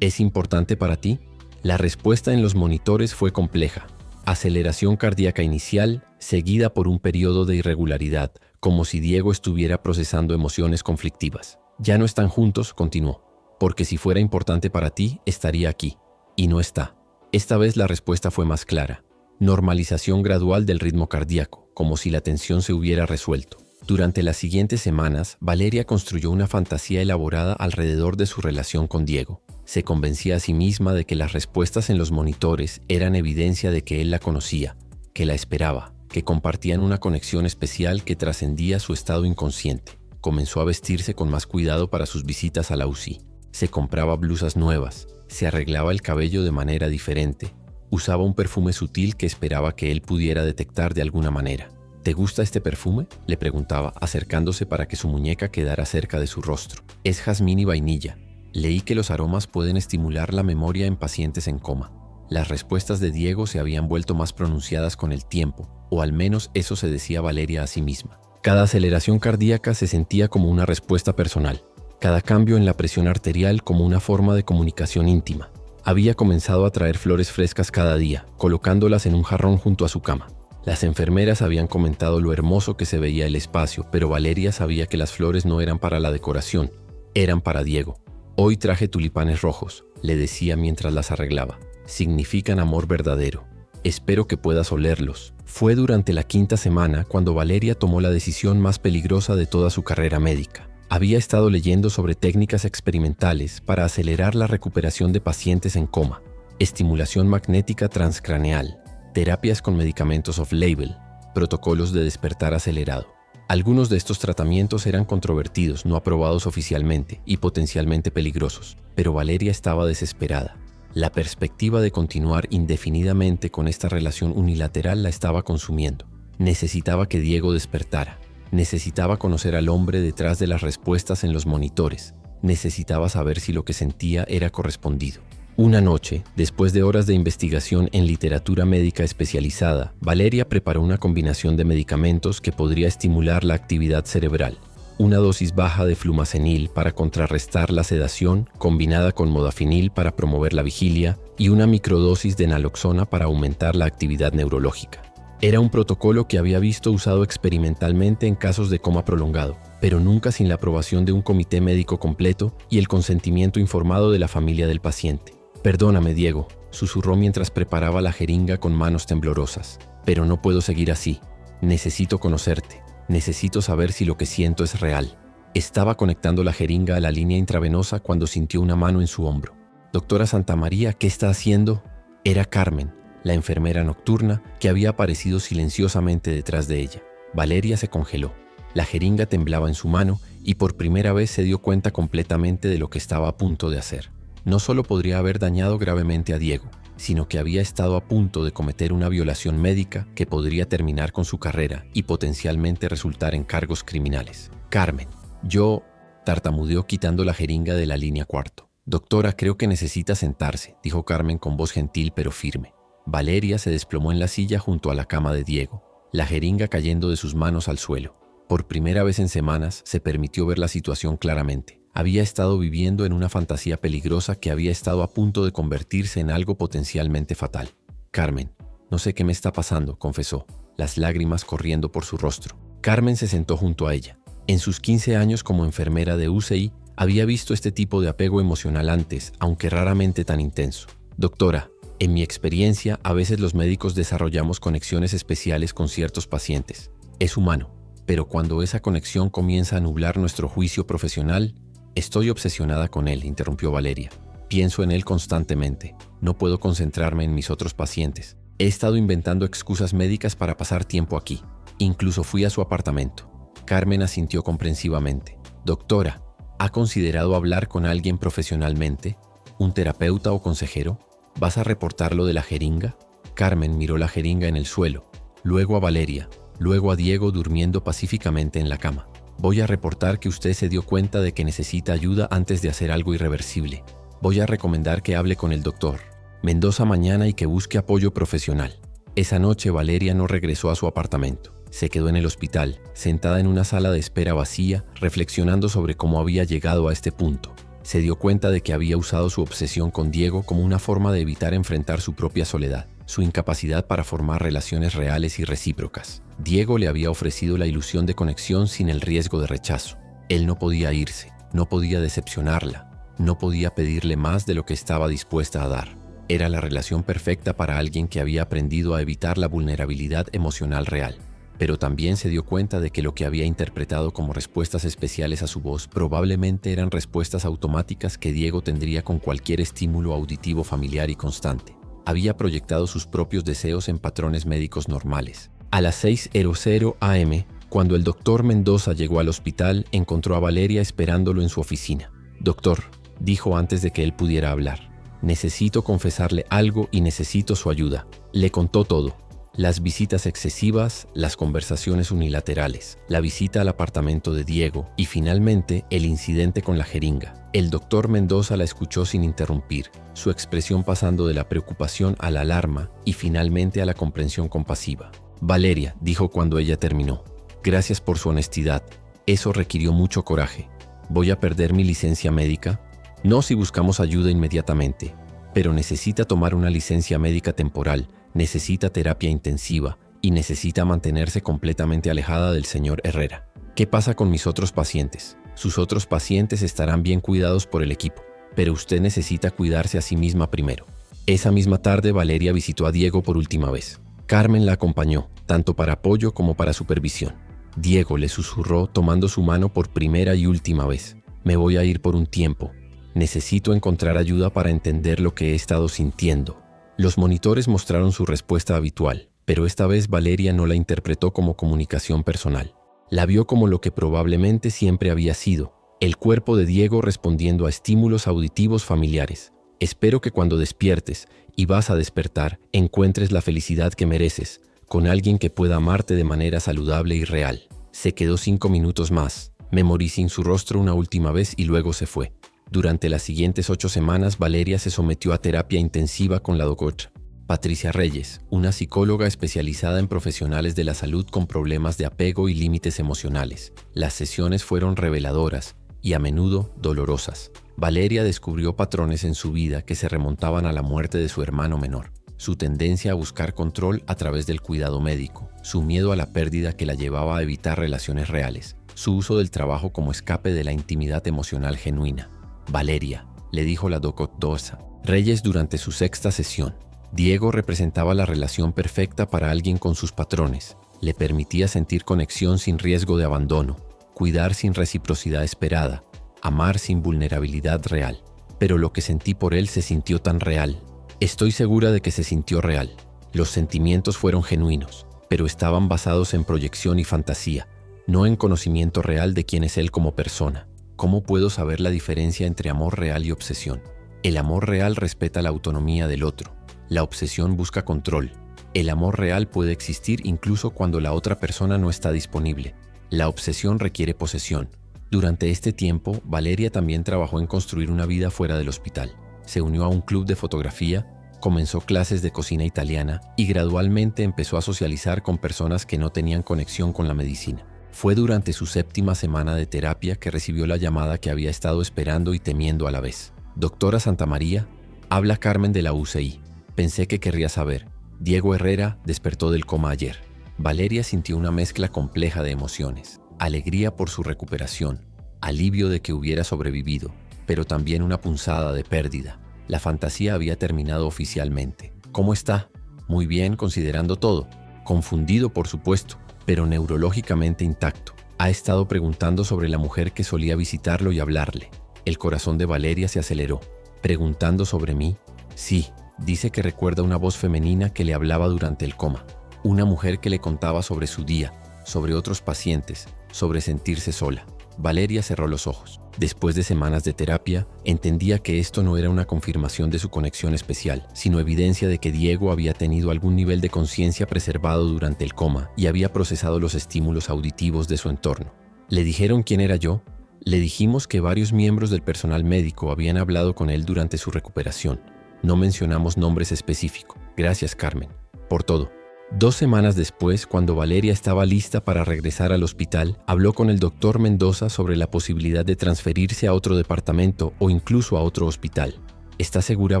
¿Es importante para ti?». La respuesta en los monitores fue compleja. Aceleración cardíaca inicial, seguida por un periodo de irregularidad, como si Diego estuviera procesando emociones conflictivas. «Ya no están juntos», continuó, «porque si fuera importante para ti, estaría aquí. Y no está». Esta vez la respuesta fue más clara. Normalización gradual del ritmo cardíaco, como si la tensión se hubiera resuelto. Durante las siguientes semanas, Valeria construyó una fantasía elaborada alrededor de su relación con Diego. Se convencía a sí misma de que las respuestas en los monitores eran evidencia de que él la conocía, que la esperaba, que compartían una conexión especial que trascendía su estado inconsciente. comenzó a vestirse con más cuidado para sus visitas a la UCI. Se compraba blusas nuevas, se arreglaba el cabello de manera diferente, usaba un perfume sutil que esperaba que él pudiera detectar de alguna manera. ¿Te gusta este perfume?, le preguntaba, acercándose para que su muñeca quedara cerca de su rostro. Es jazmín y vainilla. Leí que los aromas pueden estimular la memoria en pacientes en coma. Las respuestas de Diego se habían vuelto más pronunciadas con el tiempo, o al menos eso se decía Valeria a sí misma. Cada aceleración cardíaca se sentía como una respuesta personal, cada cambio en la presión arterial como una forma de comunicación íntima. Había comenzado a traer flores frescas cada día, colocándolas en un jarrón junto a su cama. Las enfermeras habían comentado lo hermoso que se veía el espacio, pero Valeria sabía que las flores no eran para la decoración, eran para Diego. Hoy traje tulipanes rojos, le decía mientras las arreglaba. Significan amor verdadero. Espero que puedas olerlos. Fue durante la 5ª semana cuando Valeria tomó la decisión más peligrosa de toda su carrera médica. Había estado leyendo sobre técnicas experimentales para acelerar la recuperación de pacientes en coma, estimulación magnética transcraneal, terapias con medicamentos off-label, protocolos de despertar acelerado. Algunos de estos tratamientos eran controvertidos, no aprobados oficialmente y potencialmente peligrosos, pero Valeria estaba desesperada. La perspectiva de continuar indefinidamente con esta relación unilateral la estaba consumiendo. Necesitaba que Diego despertara. Necesitaba conocer al hombre detrás de las respuestas en los monitores. Necesitaba saber si lo que sentía era correspondido. Una noche, después de horas de investigación en literatura médica especializada, Valeria preparó una combinación de medicamentos que podría estimular la actividad cerebral. Una dosis baja de flumacenil para contrarrestar la sedación, combinada con modafinil para promover la vigilia, y una microdosis de naloxona para aumentar la actividad neurológica. Era un protocolo que había visto usado experimentalmente en casos de coma prolongado, pero nunca sin la aprobación de un comité médico completo y el consentimiento informado de la familia del paciente. «Perdóname, Diego», susurró mientras preparaba la jeringa con manos temblorosas, «pero no puedo seguir así. Necesito conocerte. Necesito saber si lo que siento es real». Estaba conectando la jeringa a la línea intravenosa cuando sintió una mano en su hombro. «Doctora Santamaría, ¿qué está haciendo?». Era Carmen, la enfermera nocturna que había aparecido silenciosamente detrás de ella. Valeria se congeló. La jeringa temblaba en su mano y por primera vez se dio cuenta completamente de lo que estaba a punto de hacer. No solo podría haber dañado gravemente a Diego, sino que había estado a punto de cometer una violación médica que podría terminar con su carrera y potencialmente resultar en cargos criminales. «Carmen, yo», tartamudeó quitando la jeringa de la línea cuarto. «Doctora, creo que necesita sentarse», dijo Carmen con voz gentil pero firme. Valeria se desplomó en la silla junto a la cama de Diego, la jeringa cayendo de sus manos al suelo. Por primera vez en semanas se permitió ver la situación claramente. Había estado viviendo en una fantasía peligrosa que había estado a punto de convertirse en algo potencialmente fatal. «Carmen, no sé qué me está pasando», confesó, las lágrimas corriendo por su rostro. Carmen se sentó junto a ella. En sus 15 años como enfermera de UCI, había visto este tipo de apego emocional antes, aunque raramente tan intenso. «Doctora, en mi experiencia, a veces los médicos desarrollamos conexiones especiales con ciertos pacientes. Es humano, pero cuando esa conexión comienza a nublar nuestro juicio profesional, estoy obsesionada con él», interrumpió Valeria. «Pienso en él constantemente. No puedo concentrarme en mis otros pacientes. He estado inventando excusas médicas para pasar tiempo aquí. Incluso fui a su apartamento». Carmen asintió comprensivamente. «Doctora, ¿ha considerado hablar con alguien profesionalmente? ¿Un terapeuta o consejero? ¿Vas a reportar lo de la jeringa?». Carmen miró la jeringa en el suelo, luego a Valeria, luego a Diego durmiendo pacíficamente en la cama. «Voy a reportar que usted se dio cuenta de que necesita ayuda antes de hacer algo irreversible. Voy a recomendar que hable con el doctor Mendoza mañana y que busque apoyo profesional». Esa noche Valeria no regresó a su apartamento. Se quedó en el hospital, sentada en una sala de espera vacía, reflexionando sobre cómo había llegado a este punto. Se dio cuenta de que había usado su obsesión con Diego como una forma de evitar enfrentar su propia soledad, su incapacidad para formar relaciones reales y recíprocas. Diego le había ofrecido la ilusión de conexión sin el riesgo de rechazo. Él no podía irse, no podía decepcionarla, no podía pedirle más de lo que estaba dispuesta a dar. Era la relación perfecta para alguien que había aprendido a evitar la vulnerabilidad emocional real. Pero también se dio cuenta de que lo que había interpretado como respuestas especiales a su voz probablemente eran respuestas automáticas que Diego tendría con cualquier estímulo auditivo familiar y constante. Había proyectado sus propios deseos en patrones médicos normales. A las 6:00 am, Cuando el doctor Mendoza llegó al hospital, encontró a Valeria esperándolo en su oficina. «Doctor», dijo antes de que él pudiera hablar, «necesito confesarle algo y necesito su ayuda». Le contó todo. Las visitas excesivas, las conversaciones unilaterales, la visita al apartamento de Diego y finalmente el incidente con la jeringa. El doctor Mendoza la escuchó sin interrumpir, su expresión pasando de la preocupación a la alarma y finalmente a la comprensión compasiva. «Valeria», dijo cuando ella terminó, «gracias por su honestidad. Eso requirió mucho coraje. ¿Voy a perder mi licencia médica? No si buscamos ayuda inmediatamente, pero necesita tomar una licencia médica temporal, necesita terapia intensiva y necesita mantenerse completamente alejada del señor Herrera. ¿Qué pasa con mis otros pacientes? Sus otros pacientes estarán bien cuidados por el equipo, pero usted necesita cuidarse a sí misma primero». Esa misma tarde, Valeria visitó a Diego por última vez. Carmen la acompañó, tanto para apoyo como para supervisión. Diego le susurró tomando su mano por primera y última vez. «Me voy a ir por un tiempo. Necesito encontrar ayuda para entender lo que he estado sintiendo». Los monitores mostraron su respuesta habitual, pero esta vez Valeria no la interpretó como comunicación personal. La vio como lo que probablemente siempre había sido, el cuerpo de Diego respondiendo a estímulos auditivos familiares. «Espero que cuando despiertes, y vas a despertar, encuentres la felicidad que mereces, con alguien que pueda amarte de manera saludable y real». Se quedó 5 minutos más. Memorizó su rostro una última vez y luego se fue. Durante las siguientes 8 semanas, Valeria se sometió a terapia intensiva con la doctora Patricia Reyes, una psicóloga especializada en profesionales de la salud con problemas de apego y límites emocionales. Las sesiones fueron reveladoras y a menudo dolorosas. Valeria descubrió patrones en su vida que se remontaban a la muerte de su hermano menor, su tendencia a buscar control a través del cuidado médico, su miedo a la pérdida que la llevaba a evitar relaciones reales, su uso del trabajo como escape de la intimidad emocional genuina. «Valeria», le dijo la doctora Reyes durante su 6ª sesión. Diego representaba la relación perfecta para alguien con sus patrones. Le permitía sentir conexión sin riesgo de abandono, cuidar sin reciprocidad esperada, amar sin vulnerabilidad real. Pero lo que sentí por él se sintió tan real. Estoy segura de que se sintió real. Los sentimientos fueron genuinos, pero estaban basados en proyección y fantasía, no en conocimiento real de quién es él como persona. ¿Cómo puedo saber la diferencia entre amor real y obsesión? El amor real respeta la autonomía del otro. La obsesión busca control. El amor real puede existir incluso cuando la otra persona no está disponible. La obsesión requiere posesión. Durante este tiempo, Valeria también trabajó en construir una vida fuera del hospital. Se unió a un club de fotografía, comenzó clases de cocina italiana y gradualmente empezó a socializar con personas que no tenían conexión con la medicina. Fue durante su 7ª semana de terapia que recibió la llamada que había estado esperando y temiendo a la vez. «Doctora Santamaría, habla Carmen de la UCI. Pensé que querría saber. Diego Herrera despertó del coma ayer». Valeria sintió una mezcla compleja de emociones. Alegría por su recuperación, alivio de que hubiera sobrevivido, pero también una punzada de pérdida. La fantasía había terminado oficialmente. «¿Cómo está?» «Muy bien, considerando todo». Confundido, por supuesto, pero neurológicamente intacto. Ha estado preguntando sobre la mujer que solía visitarlo y hablarle. El corazón de Valeria se aceleró. «¿Preguntando sobre mí?» «Sí», dice que recuerda una voz femenina que le hablaba durante el coma. Una mujer que le contaba sobre su día, sobre otros pacientes, sobre sentirse sola. Valeria cerró los ojos. Después de semanas de terapia, entendía que esto no era una confirmación de su conexión especial, sino evidencia de que Diego había tenido algún nivel de conciencia preservado durante el coma y había procesado los estímulos auditivos de su entorno. ¿Le dijeron quién era yo? Le dijimos que varios miembros del personal médico habían hablado con él durante su recuperación. No mencionamos nombres específicos. Gracias, Carmen, por todo. 2 semanas después, cuando Valeria estaba lista para regresar al hospital, habló con el doctor Mendoza sobre la posibilidad de transferirse a otro departamento o incluso a otro hospital. ¿Está segura,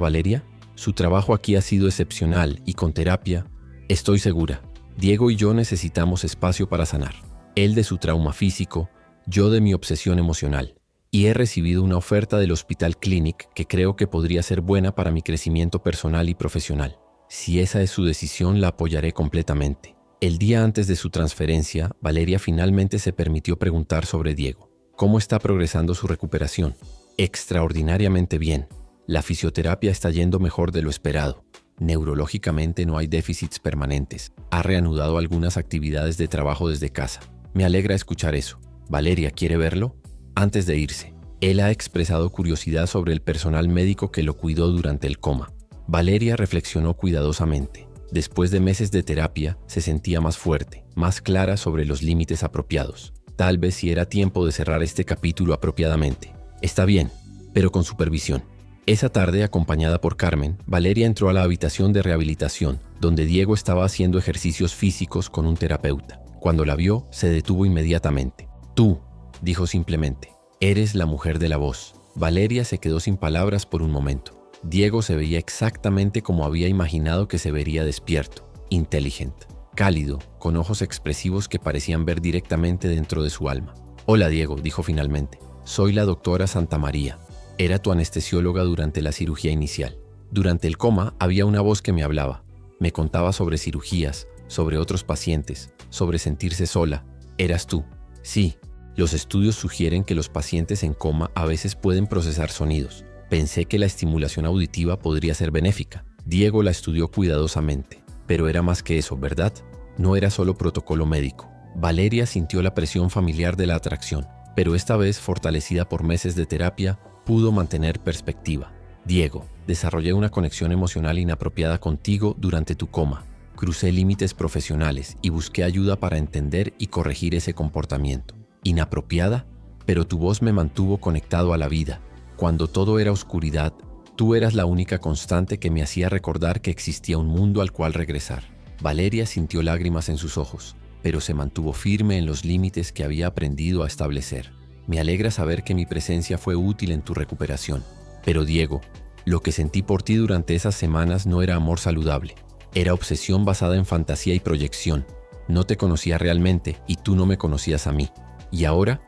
Valeria? Su trabajo aquí ha sido excepcional y con terapia. Estoy segura. Diego y yo necesitamos espacio para sanar. Él de su trauma físico, yo de mi obsesión emocional. Y he recibido una oferta del Hospital Clinic que creo que podría ser buena para mi crecimiento personal y profesional. Si esa es su decisión, la apoyaré completamente. El día antes de su transferencia, Valeria finalmente se permitió preguntar sobre Diego. ¿Cómo está progresando su recuperación? Extraordinariamente bien. La fisioterapia está yendo mejor de lo esperado. Neurológicamente no hay déficits permanentes. Ha reanudado algunas actividades de trabajo desde casa. Me alegra escuchar eso. Valeria, ¿quiere verlo? Antes de irse, él ha expresado curiosidad sobre el personal médico que lo cuidó durante el coma. Valeria reflexionó cuidadosamente. Después de meses de terapia, se sentía más fuerte, más clara sobre los límites apropiados. Tal vez si era tiempo de cerrar este capítulo apropiadamente. Está bien, pero con supervisión. Esa tarde, acompañada por Carmen, Valeria entró a la habitación de rehabilitación, donde Diego estaba haciendo ejercicios físicos con un terapeuta. Cuando la vio, se detuvo inmediatamente. Tú, dijo simplemente, eres la mujer de la voz. Valeria se quedó sin palabras por un momento. Diego se veía exactamente como había imaginado que se vería despierto, inteligente, cálido, con ojos expresivos que parecían ver directamente dentro de su alma. Hola Diego, dijo finalmente. Soy la doctora Santamaría. Era tu anestesióloga durante la cirugía inicial. Durante el coma había una voz que me hablaba. Me contaba sobre cirugías, sobre otros pacientes, sobre sentirse sola. Eras tú. Sí, los estudios sugieren que los pacientes en coma a veces pueden procesar sonidos. Pensé que la estimulación auditiva podría ser benéfica. Diego la estudió cuidadosamente. Pero era más que eso, ¿verdad? No era solo protocolo médico. Valeria sintió la presión familiar de la atracción, pero esta vez, fortalecida por meses de terapia, pudo mantener perspectiva. Diego, desarrollé una conexión emocional inapropiada contigo durante tu coma. Crucé límites profesionales y busqué ayuda para entender y corregir ese comportamiento. Inapropiada, pero tu voz me mantuvo conectado a la vida. Cuando todo era oscuridad, tú eras la única constante que me hacía recordar que existía un mundo al cual regresar. Valeria sintió lágrimas en sus ojos, pero se mantuvo firme en los límites que había aprendido a establecer. Me alegra saber que mi presencia fue útil en tu recuperación. Pero Diego, lo que sentí por ti durante esas semanas no era amor saludable. Era obsesión basada en fantasía y proyección. No te conocía realmente y tú no me conocías a mí. ¿Y ahora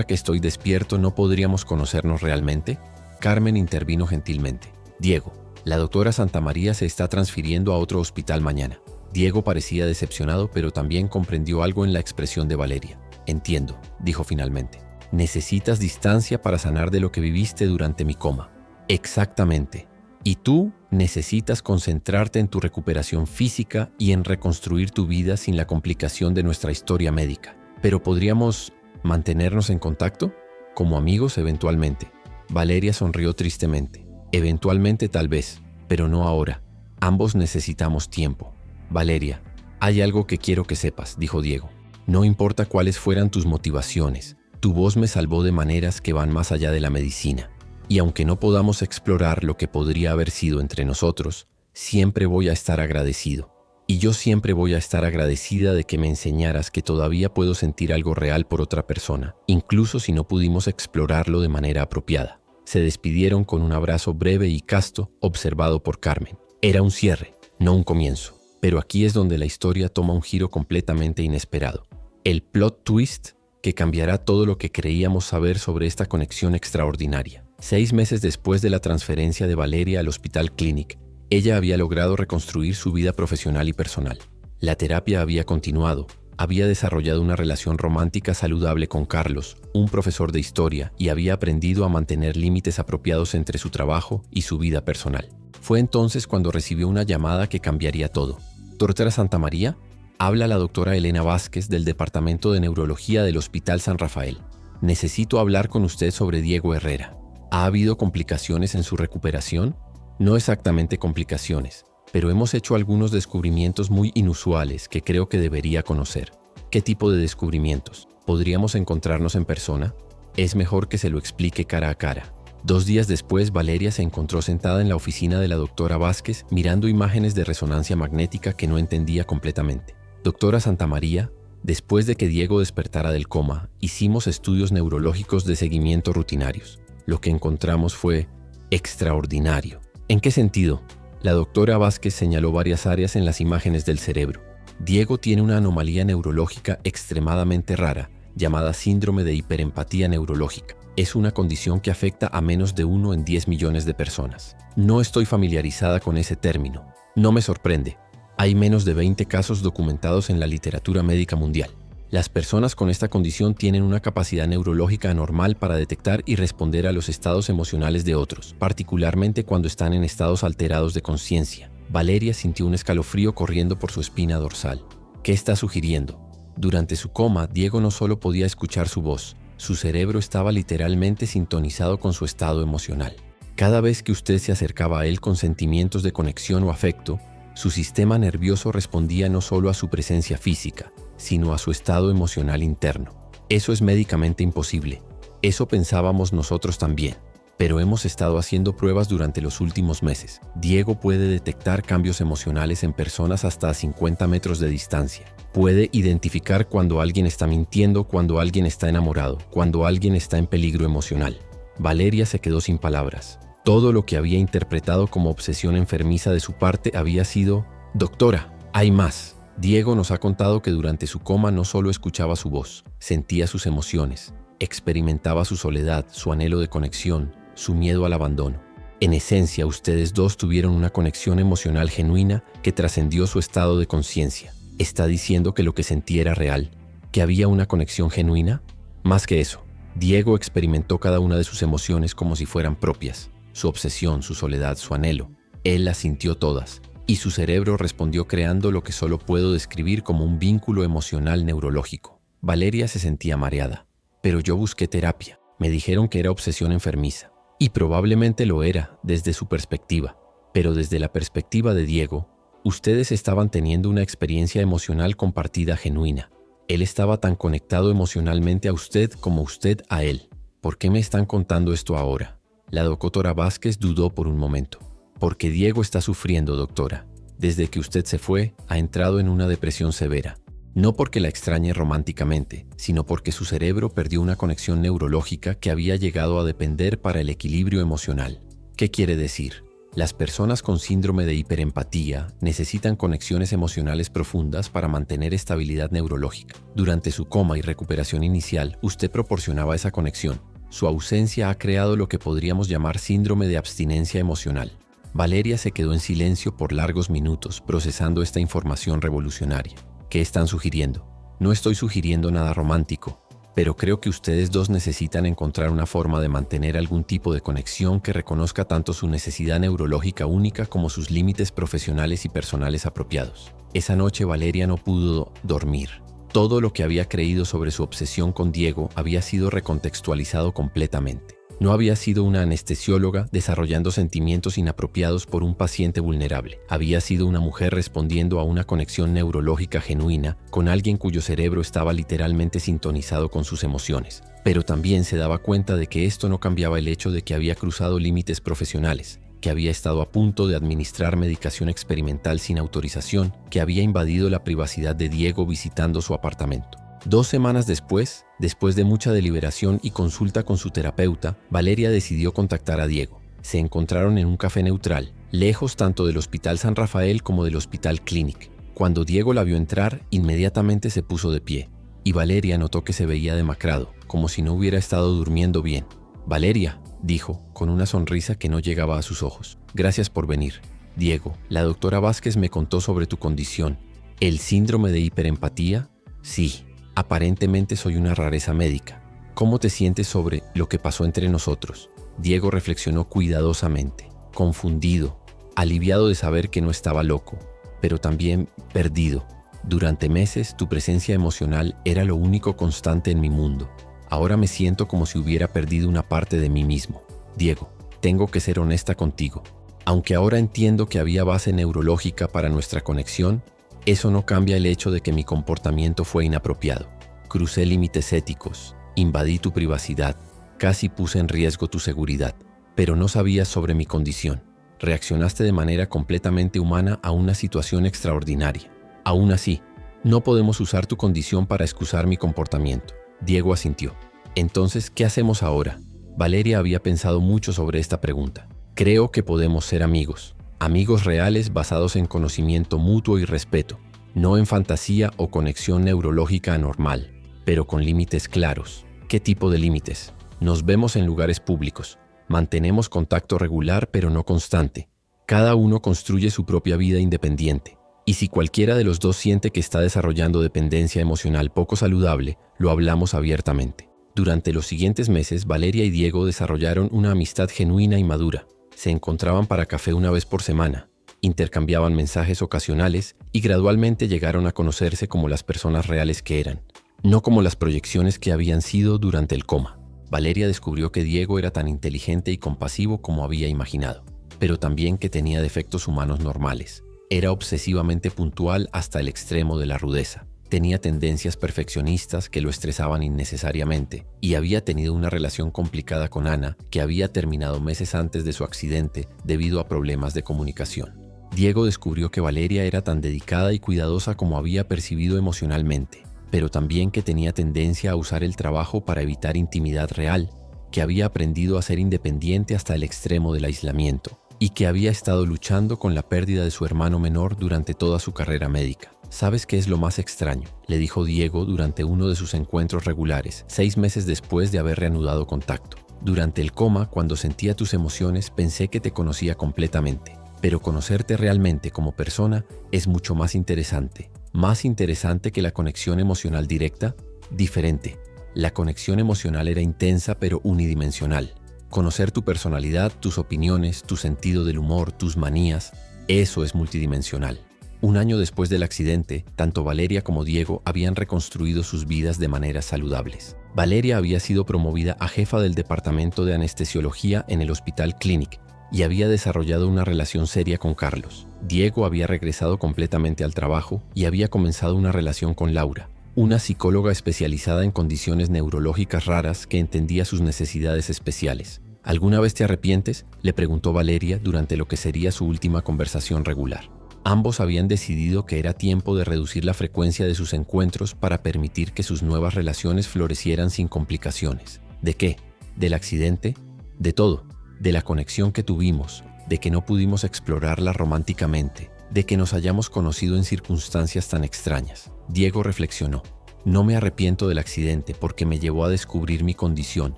que estoy despierto, no podríamos conocernos realmente? Carmen intervino gentilmente. Diego, la doctora Santamaría se está transfiriendo a otro hospital mañana. Diego parecía decepcionado, pero también comprendió algo en la expresión de Valeria. Entiendo, dijo finalmente. Necesitas distancia para sanar de lo que viviste durante mi coma. Exactamente. Y tú necesitas concentrarte en tu recuperación física y en reconstruir tu vida sin la complicación de nuestra historia médica. Pero ¿podríamos mantenernos en contacto? Como amigos eventualmente. Valeria sonrió tristemente. Eventualmente tal vez, pero no ahora. Ambos necesitamos tiempo. Valeria, hay algo que quiero que sepas, dijo Diego. No importa cuáles fueran tus motivaciones, tu voz me salvó de maneras que van más allá de la medicina. Y aunque no podamos explorar lo que podría haber sido entre nosotros, siempre voy a estar agradecido. Y yo siempre voy a estar agradecida de que me enseñaras que todavía puedo sentir algo real por otra persona, incluso si no pudimos explorarlo de manera apropiada. Se despidieron con un abrazo breve y casto, observado por Carmen. Era un cierre, no un comienzo. Pero aquí es donde la historia toma un giro completamente inesperado. El plot twist que cambiará todo lo que creíamos saber sobre esta conexión extraordinaria. 6 meses después de la transferencia de Valeria al Hospital Clínic, ella había logrado reconstruir su vida profesional y personal. La terapia había continuado, había desarrollado una relación romántica saludable con Carlos, un profesor de historia, y había aprendido a mantener límites apropiados entre su trabajo y su vida personal. Fue entonces cuando recibió una llamada que cambiaría todo. ¿Doctora Santamaría? Habla la doctora Elena Vázquez del Departamento de Neurología del Hospital San Rafael. Necesito hablar con usted sobre Diego Herrera. ¿Ha habido complicaciones en su recuperación? No exactamente complicaciones, pero hemos hecho algunos descubrimientos muy inusuales que creo que debería conocer. ¿Qué tipo de descubrimientos? ¿Podríamos encontrarnos en persona? Es mejor que se lo explique cara a cara. 2 días después, Valeria se encontró sentada en la oficina de la doctora Vázquez mirando imágenes de resonancia magnética que no entendía completamente. Doctora Santamaría, después de que Diego despertara del coma, hicimos estudios neurológicos de seguimiento rutinarios. Lo que encontramos fue extraordinario. ¿En qué sentido? La doctora Vázquez señaló varias áreas en las imágenes del cerebro. Diego tiene una anomalía neurológica extremadamente rara, llamada síndrome de hiperempatía neurológica. Es una condición que afecta a menos de 1 en 10 millones de personas. No estoy familiarizada con ese término. No me sorprende. Hay menos de 20 casos documentados en la literatura médica mundial. Las personas con esta condición tienen una capacidad neurológica anormal para detectar y responder a los estados emocionales de otros, particularmente cuando están en estados alterados de conciencia. Valeria sintió un escalofrío corriendo por su espina dorsal. ¿Qué está sugiriendo? Durante su coma, Diego no solo podía escuchar su voz, su cerebro estaba literalmente sintonizado con su estado emocional. Cada vez que usted se acercaba a él con sentimientos de conexión o afecto, su sistema nervioso respondía no solo a su presencia física, sino a su estado emocional interno. Eso es médicamente imposible. Eso pensábamos nosotros también. Pero hemos estado haciendo pruebas durante los últimos meses. Diego puede detectar cambios emocionales en personas hasta a 50 metros de distancia. Puede identificar cuando alguien está mintiendo, cuando alguien está enamorado, cuando alguien está en peligro emocional. Valeria se quedó sin palabras. Todo lo que había interpretado como obsesión enfermiza de su parte había sido: «Doctora, hay más». Diego nos ha contado que durante su coma no solo escuchaba su voz, sentía sus emociones, experimentaba su soledad, su anhelo de conexión, su miedo al abandono. En esencia, ustedes dos tuvieron una conexión emocional genuina que trascendió su estado de conciencia. ¿Está diciendo que lo que sentía era real? ¿Que había una conexión genuina? Más que eso, Diego experimentó cada una de sus emociones como si fueran propias. Su obsesión, su soledad, su anhelo. Él las sintió todas, y su cerebro respondió creando lo que solo puedo describir como un vínculo emocional neurológico. Valeria se sentía mareada. Pero yo busqué terapia. Me dijeron que era obsesión enfermiza. Y probablemente lo era desde su perspectiva. Pero desde la perspectiva de Diego, ustedes estaban teniendo una experiencia emocional compartida genuina. Él estaba tan conectado emocionalmente a usted como usted a él. ¿Por qué me están contando esto ahora? La doctora Vázquez dudó por un momento. Porque Diego está sufriendo, doctora. Desde que usted se fue, ha entrado en una depresión severa. No porque la extrañe románticamente, sino porque su cerebro perdió una conexión neurológica que había llegado a depender para el equilibrio emocional. ¿Qué quiere decir? Las personas con síndrome de hiperempatía necesitan conexiones emocionales profundas para mantener estabilidad neurológica. Durante su coma y recuperación inicial, usted proporcionaba esa conexión. Su ausencia ha creado lo que podríamos llamar síndrome de abstinencia emocional. Valeria se quedó en silencio por largos minutos procesando esta información revolucionaria. ¿Qué están sugiriendo? No estoy sugiriendo nada romántico, pero creo que ustedes dos necesitan encontrar una forma de mantener algún tipo de conexión que reconozca tanto su necesidad neurológica única como sus límites profesionales y personales apropiados. Esa noche Valeria no pudo dormir. Todo lo que había creído sobre su obsesión con Diego había sido recontextualizado completamente. No había sido una anestesióloga desarrollando sentimientos inapropiados por un paciente vulnerable. Había sido una mujer respondiendo a una conexión neurológica genuina con alguien cuyo cerebro estaba literalmente sintonizado con sus emociones. Pero también se daba cuenta de que esto no cambiaba el hecho de que había cruzado límites profesionales, que había estado a punto de administrar medicación experimental sin autorización, que había invadido la privacidad de Diego visitando su apartamento. 2 semanas después de mucha deliberación y consulta con su terapeuta, Valeria decidió contactar a Diego. Se encontraron en un café neutral, lejos tanto del Hospital San Rafael como del Hospital Clínic. Cuando Diego la vio entrar, inmediatamente se puso de pie, y Valeria notó que se veía demacrado, como si no hubiera estado durmiendo bien. «Valeria», dijo, con una sonrisa que no llegaba a sus ojos. «Gracias por venir. Diego, la doctora Vázquez me contó sobre tu condición. ¿El síndrome de hiperempatía?» «Sí. Aparentemente soy una rareza médica. ¿Cómo te sientes sobre lo que pasó entre nosotros?» Diego reflexionó cuidadosamente, confundido, aliviado de saber que no estaba loco, pero también perdido. «Durante meses tu presencia emocional era lo único constante en mi mundo. Ahora me siento como si hubiera perdido una parte de mí mismo. Diego, tengo que ser honesta contigo. Aunque ahora entiendo que había base neurológica para nuestra conexión, eso no cambia el hecho de que mi comportamiento fue inapropiado. Crucé límites éticos, invadí tu privacidad, casi puse en riesgo tu seguridad, pero no sabías sobre mi condición. Reaccionaste de manera completamente humana a una situación extraordinaria. Aún así, no podemos usar tu condición para excusar mi comportamiento». Diego asintió. «Entonces, ¿qué hacemos ahora?» Valeria había pensado mucho sobre esta pregunta. «Creo que podemos ser amigos. Amigos reales basados en conocimiento mutuo y respeto, no en fantasía o conexión neurológica anormal, pero con límites claros». «¿Qué tipo de límites?» «Nos vemos en lugares públicos. Mantenemos contacto regular pero no constante. Cada uno construye su propia vida independiente. Y si cualquiera de los dos siente que está desarrollando dependencia emocional poco saludable, lo hablamos abiertamente». Durante los siguientes meses, Valeria y Diego desarrollaron una amistad genuina y madura. Se encontraban para café una vez por semana. Intercambiaban mensajes ocasionales y gradualmente llegaron a conocerse como las personas reales que eran, no como las proyecciones que habían sido durante el coma. Valeria descubrió que Diego era tan inteligente y compasivo como había imaginado, pero también que tenía defectos humanos normales. Era obsesivamente puntual hasta el extremo de la rudeza. Tenía tendencias perfeccionistas que lo estresaban innecesariamente y había tenido una relación complicada con Ana que había terminado meses antes de su accidente debido a problemas de comunicación. Diego descubrió que Valeria era tan dedicada y cuidadosa como había percibido emocionalmente, pero también que tenía tendencia a usar el trabajo para evitar intimidad real, que había aprendido a ser independiente hasta el extremo del aislamiento y que había estado luchando con la pérdida de su hermano menor durante toda su carrera médica. ¿Sabes qué es lo más extraño?, le dijo Diego durante uno de sus encuentros regulares, 6 meses después de haber reanudado contacto. Durante el coma, cuando sentía tus emociones, pensé que te conocía completamente, pero conocerte realmente como persona es mucho más interesante. ¿Más interesante que la conexión emocional directa? Diferente. La conexión emocional era intensa pero unidimensional. Conocer tu personalidad, tus opiniones, tu sentido del humor, tus manías, eso es multidimensional. 1 año después del accidente, tanto Valeria como Diego habían reconstruido sus vidas de maneras saludables. Valeria había sido promovida a jefa del departamento de anestesiología en el Hospital Clínic y había desarrollado una relación seria con Carlos. Diego había regresado completamente al trabajo y había comenzado una relación con Laura, una psicóloga especializada en condiciones neurológicas raras que entendía sus necesidades especiales. ¿Alguna vez te arrepientes?, le preguntó Valeria durante lo que sería su última conversación regular. Ambos habían decidido que era tiempo de reducir la frecuencia de sus encuentros para permitir que sus nuevas relaciones florecieran sin complicaciones. ¿De qué? ¿Del accidente? De todo. De la conexión que tuvimos, de que no pudimos explorarla románticamente, de que nos hayamos conocido en circunstancias tan extrañas. Diego reflexionó. No me arrepiento del accidente porque me llevó a descubrir mi condición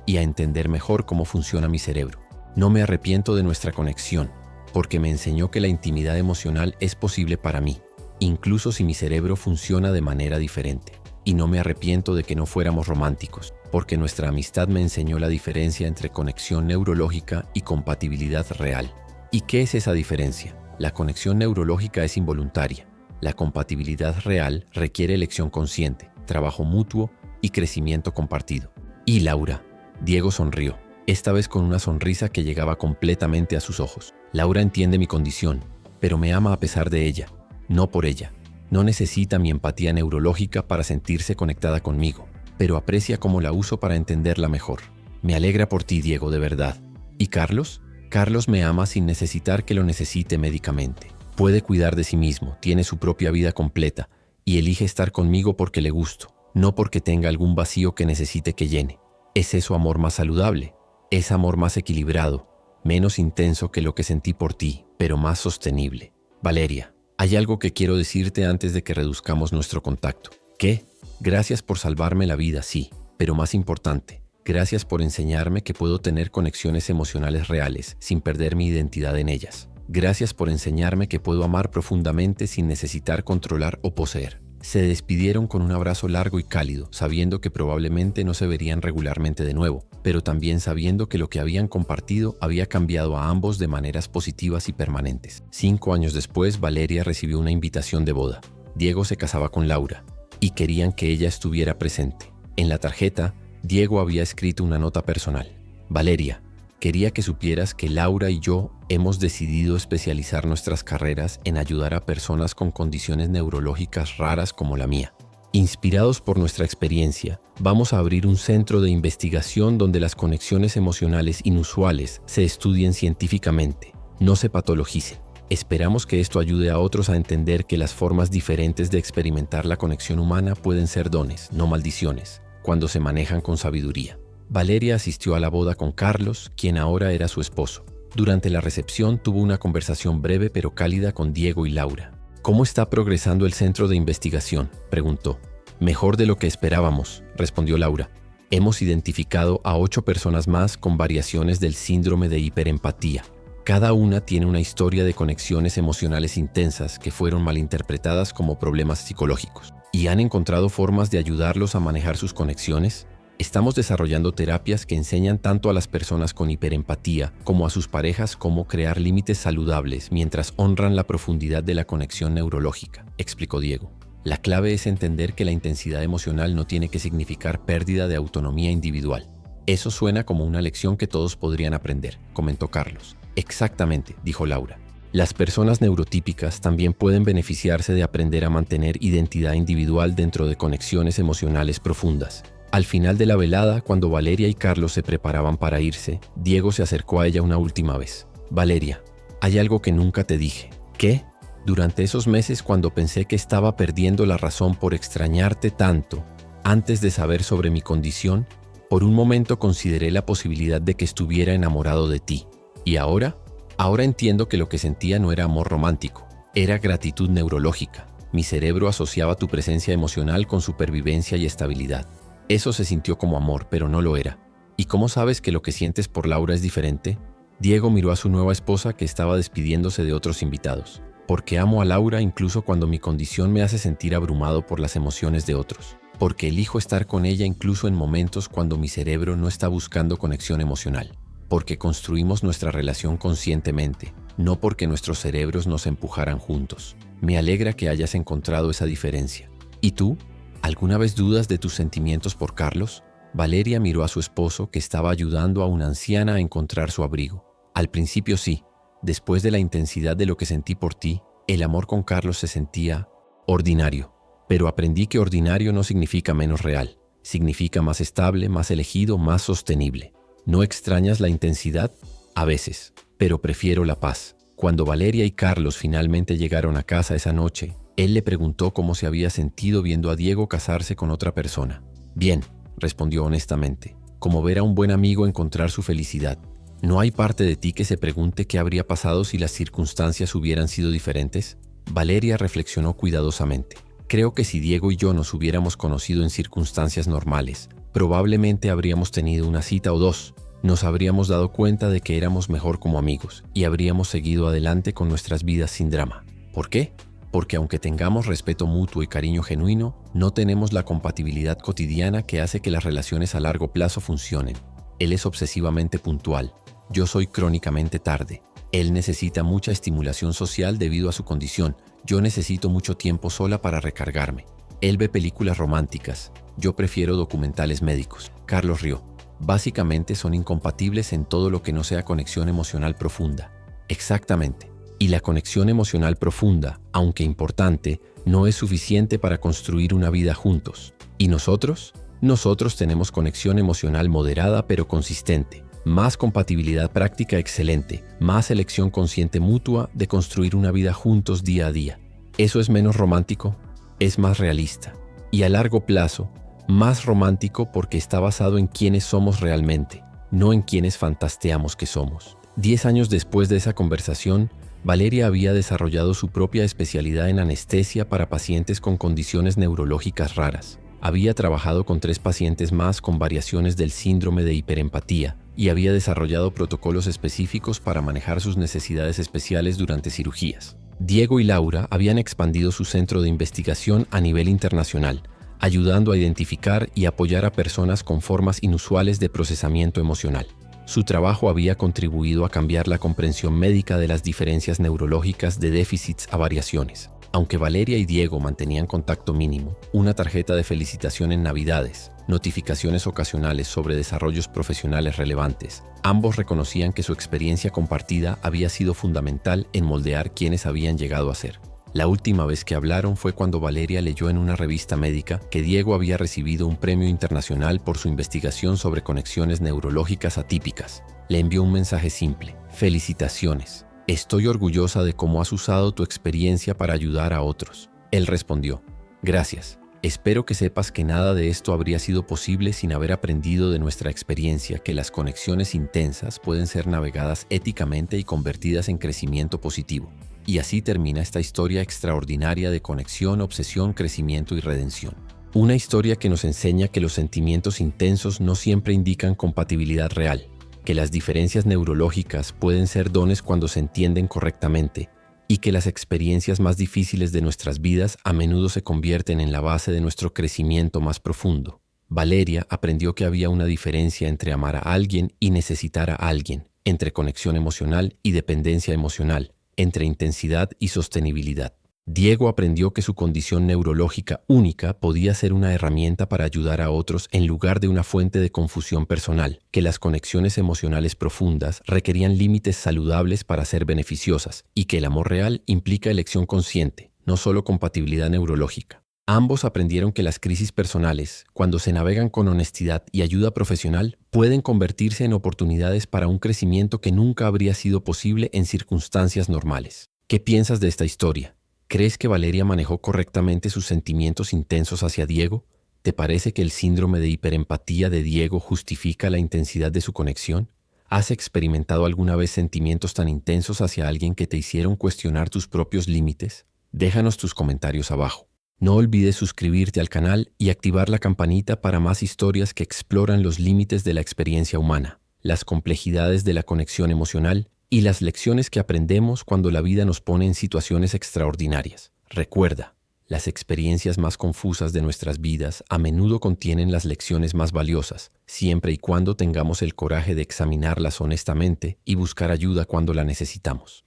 y a entender mejor cómo funciona mi cerebro. No me arrepiento de nuestra conexión porque me enseñó que la intimidad emocional es posible para mí, incluso si mi cerebro funciona de manera diferente. Y no me arrepiento de que no fuéramos románticos, porque nuestra amistad me enseñó la diferencia entre conexión neurológica y compatibilidad real. ¿Y qué es esa diferencia? La conexión neurológica es involuntaria. La compatibilidad real requiere elección consciente, trabajo mutuo y crecimiento compartido. Y Laura. Diego sonrió, esta vez con una sonrisa que llegaba completamente a sus ojos. Laura entiende mi condición, pero me ama a pesar de ella, no por ella. No necesita mi empatía neurológica para sentirse conectada conmigo, pero aprecia cómo la uso para entenderla mejor. Me alegra por ti, Diego, de verdad. ¿Y Carlos? Carlos me ama sin necesitar que lo necesite médicamente. Puede cuidar de sí mismo, tiene su propia vida completa y elige estar conmigo porque le gusto, no porque tenga algún vacío que necesite que llene. ¿Es eso amor más saludable? Es amor más equilibrado, menos intenso que lo que sentí por ti, pero más sostenible. Valeria, hay algo que quiero decirte antes de que reduzcamos nuestro contacto. ¿Qué? Gracias por salvarme la vida, sí, pero más importante, gracias por enseñarme que puedo tener conexiones emocionales reales sin perder mi identidad en ellas. Gracias por enseñarme que puedo amar profundamente sin necesitar controlar o poseer. Se despidieron con un abrazo largo y cálido, sabiendo que probablemente no se verían regularmente de nuevo, pero también sabiendo que lo que habían compartido había cambiado a ambos de maneras positivas y permanentes. 5 años después, Valeria recibió una invitación de boda. Diego se casaba con Laura, y querían que ella estuviera presente. En la tarjeta, Diego había escrito una nota personal. Valeria, quería que supieras que Laura y yo hemos decidido especializar nuestras carreras en ayudar a personas con condiciones neurológicas raras como la mía. Inspirados por nuestra experiencia, vamos a abrir un centro de investigación donde las conexiones emocionales inusuales se estudien científicamente, no se patologicen. Esperamos que esto ayude a otros a entender que las formas diferentes de experimentar la conexión humana pueden ser dones, no maldiciones, cuando se manejan con sabiduría. Valeria asistió a la boda con Carlos, quien ahora era su esposo. Durante la recepción tuvo una conversación breve pero cálida con Diego y Laura. ¿Cómo está progresando el centro de investigación?, preguntó. Mejor de lo que esperábamos, respondió Laura. Hemos identificado a 8 personas más con variaciones del síndrome de hiperempatía. Cada una tiene una historia de conexiones emocionales intensas que fueron malinterpretadas como problemas psicológicos. ¿Y han encontrado formas de ayudarlos a manejar sus conexiones? Estamos desarrollando terapias que enseñan tanto a las personas con hiperempatía como a sus parejas cómo crear límites saludables mientras honran la profundidad de la conexión neurológica, explicó Diego. La clave es entender que la intensidad emocional no tiene que significar pérdida de autonomía individual. Eso suena como una lección que todos podrían aprender, comentó Carlos. Exactamente, dijo Laura. Las personas neurotípicas también pueden beneficiarse de aprender a mantener identidad individual dentro de conexiones emocionales profundas. Al final de la velada, cuando Valeria y Carlos se preparaban para irse, Diego se acercó a ella una última vez. Valeria, hay algo que nunca te dije. ¿Qué? Durante esos meses cuando pensé que estaba perdiendo la razón por extrañarte tanto, antes de saber sobre mi condición, por un momento consideré la posibilidad de que estuviera enamorado de ti. ¿Y ahora? Ahora entiendo que lo que sentía no era amor romántico, era gratitud neurológica. Mi cerebro asociaba tu presencia emocional con supervivencia y estabilidad. Eso se sintió como amor, pero no lo era. ¿Y cómo sabes que lo que sientes por Laura es diferente? Diego miró a su nueva esposa que estaba despidiéndose de otros invitados. Porque amo a Laura incluso cuando mi condición me hace sentir abrumado por las emociones de otros. Porque elijo estar con ella incluso en momentos cuando mi cerebro no está buscando conexión emocional. Porque construimos nuestra relación conscientemente, no porque nuestros cerebros nos empujaran juntos. Me alegra que hayas encontrado esa diferencia. ¿Y tú? ¿Alguna vez dudas de tus sentimientos por Carlos? Valeria miró a su esposo que estaba ayudando a una anciana a encontrar su abrigo. Al principio sí. Después de la intensidad de lo que sentí por ti, el amor con Carlos se sentía ordinario. Pero aprendí que ordinario no significa menos real. Significa más estable, más elegido, más sostenible. ¿No extrañas la intensidad? A veces, pero prefiero la paz. Cuando Valeria y Carlos finalmente llegaron a casa esa noche, él le preguntó cómo se había sentido viendo a Diego casarse con otra persona. Bien, respondió honestamente, como ver a un buen amigo encontrar su felicidad. ¿No hay parte de ti que se pregunte qué habría pasado si las circunstancias hubieran sido diferentes? Valeria reflexionó cuidadosamente. Creo que si Diego y yo nos hubiéramos conocido en circunstancias normales, probablemente habríamos tenido una cita o dos. Nos habríamos dado cuenta de que éramos mejor como amigos y habríamos seguido adelante con nuestras vidas sin drama. ¿Por qué? Porque aunque tengamos respeto mutuo y cariño genuino, no tenemos la compatibilidad cotidiana que hace que las relaciones a largo plazo funcionen. Él es obsesivamente puntual. Yo soy crónicamente tarde. Él necesita mucha estimulación social debido a su condición. Yo necesito mucho tiempo sola para recargarme. Él ve películas románticas. Yo prefiero documentales médicos. Carlos rió. Básicamente son incompatibles en todo lo que no sea conexión emocional profunda. Exactamente. Y la conexión emocional profunda, aunque importante, no es suficiente para construir una vida juntos. ¿Y nosotros? Nosotros tenemos conexión emocional moderada pero consistente. Más compatibilidad práctica excelente, más elección consciente mutua de construir una vida juntos día a día. ¿Eso es menos romántico? Es más realista. Y a largo plazo, más romántico porque está basado en quiénes somos realmente, no en quienes fantaseamos que somos. 10 años después de esa conversación, Valeria había desarrollado su propia especialidad en anestesia para pacientes con condiciones neurológicas raras. Había trabajado con 3 pacientes más con variaciones del síndrome de hiperempatía y había desarrollado protocolos específicos para manejar sus necesidades especiales durante cirugías. Diego y Laura habían expandido su centro de investigación a nivel internacional, ayudando a identificar y apoyar a personas con formas inusuales de procesamiento emocional. Su trabajo había contribuido a cambiar la comprensión médica de las diferencias neurológicas de déficits a variaciones. Aunque Valeria y Diego mantenían contacto mínimo, una tarjeta de felicitación en Navidades, notificaciones ocasionales sobre desarrollos profesionales relevantes, ambos reconocían que su experiencia compartida había sido fundamental en moldear quienes habían llegado a ser. La última vez que hablaron fue cuando Valeria leyó en una revista médica que Diego había recibido un premio internacional por su investigación sobre conexiones neurológicas atípicas. Le envió un mensaje simple: «Felicitaciones. Estoy orgullosa de cómo has usado tu experiencia para ayudar a otros». Él respondió: «Gracias. Espero que sepas que nada de esto habría sido posible sin haber aprendido de nuestra experiencia que las conexiones intensas pueden ser navegadas éticamente y convertidas en crecimiento positivo». Y así termina esta historia extraordinaria de conexión, obsesión, crecimiento y redención. Una historia que nos enseña que los sentimientos intensos no siempre indican compatibilidad real, que las diferencias neurológicas pueden ser dones cuando se entienden correctamente, y que las experiencias más difíciles de nuestras vidas a menudo se convierten en la base de nuestro crecimiento más profundo. Valeria aprendió que había una diferencia entre amar a alguien y necesitar a alguien, entre conexión emocional y dependencia emocional, entre intensidad y sostenibilidad. Diego aprendió que su condición neurológica única podía ser una herramienta para ayudar a otros en lugar de una fuente de confusión personal, que las conexiones emocionales profundas requerían límites saludables para ser beneficiosas y que el amor real implica elección consciente, no solo compatibilidad neurológica. Ambos aprendieron que las crisis personales, cuando se navegan con honestidad y ayuda profesional, pueden convertirse en oportunidades para un crecimiento que nunca habría sido posible en circunstancias normales. ¿Qué piensas de esta historia? ¿Crees que Valeria manejó correctamente sus sentimientos intensos hacia Diego? ¿Te parece que el síndrome de hiperempatía de Diego justifica la intensidad de su conexión? ¿Has experimentado alguna vez sentimientos tan intensos hacia alguien que te hicieron cuestionar tus propios límites? Déjanos tus comentarios abajo. No olvides suscribirte al canal y activar la campanita para más historias que exploran los límites de la experiencia humana, las complejidades de la conexión emocional y las lecciones que aprendemos cuando la vida nos pone en situaciones extraordinarias. Recuerda, las experiencias más confusas de nuestras vidas a menudo contienen las lecciones más valiosas, siempre y cuando tengamos el coraje de examinarlas honestamente y buscar ayuda cuando la necesitamos.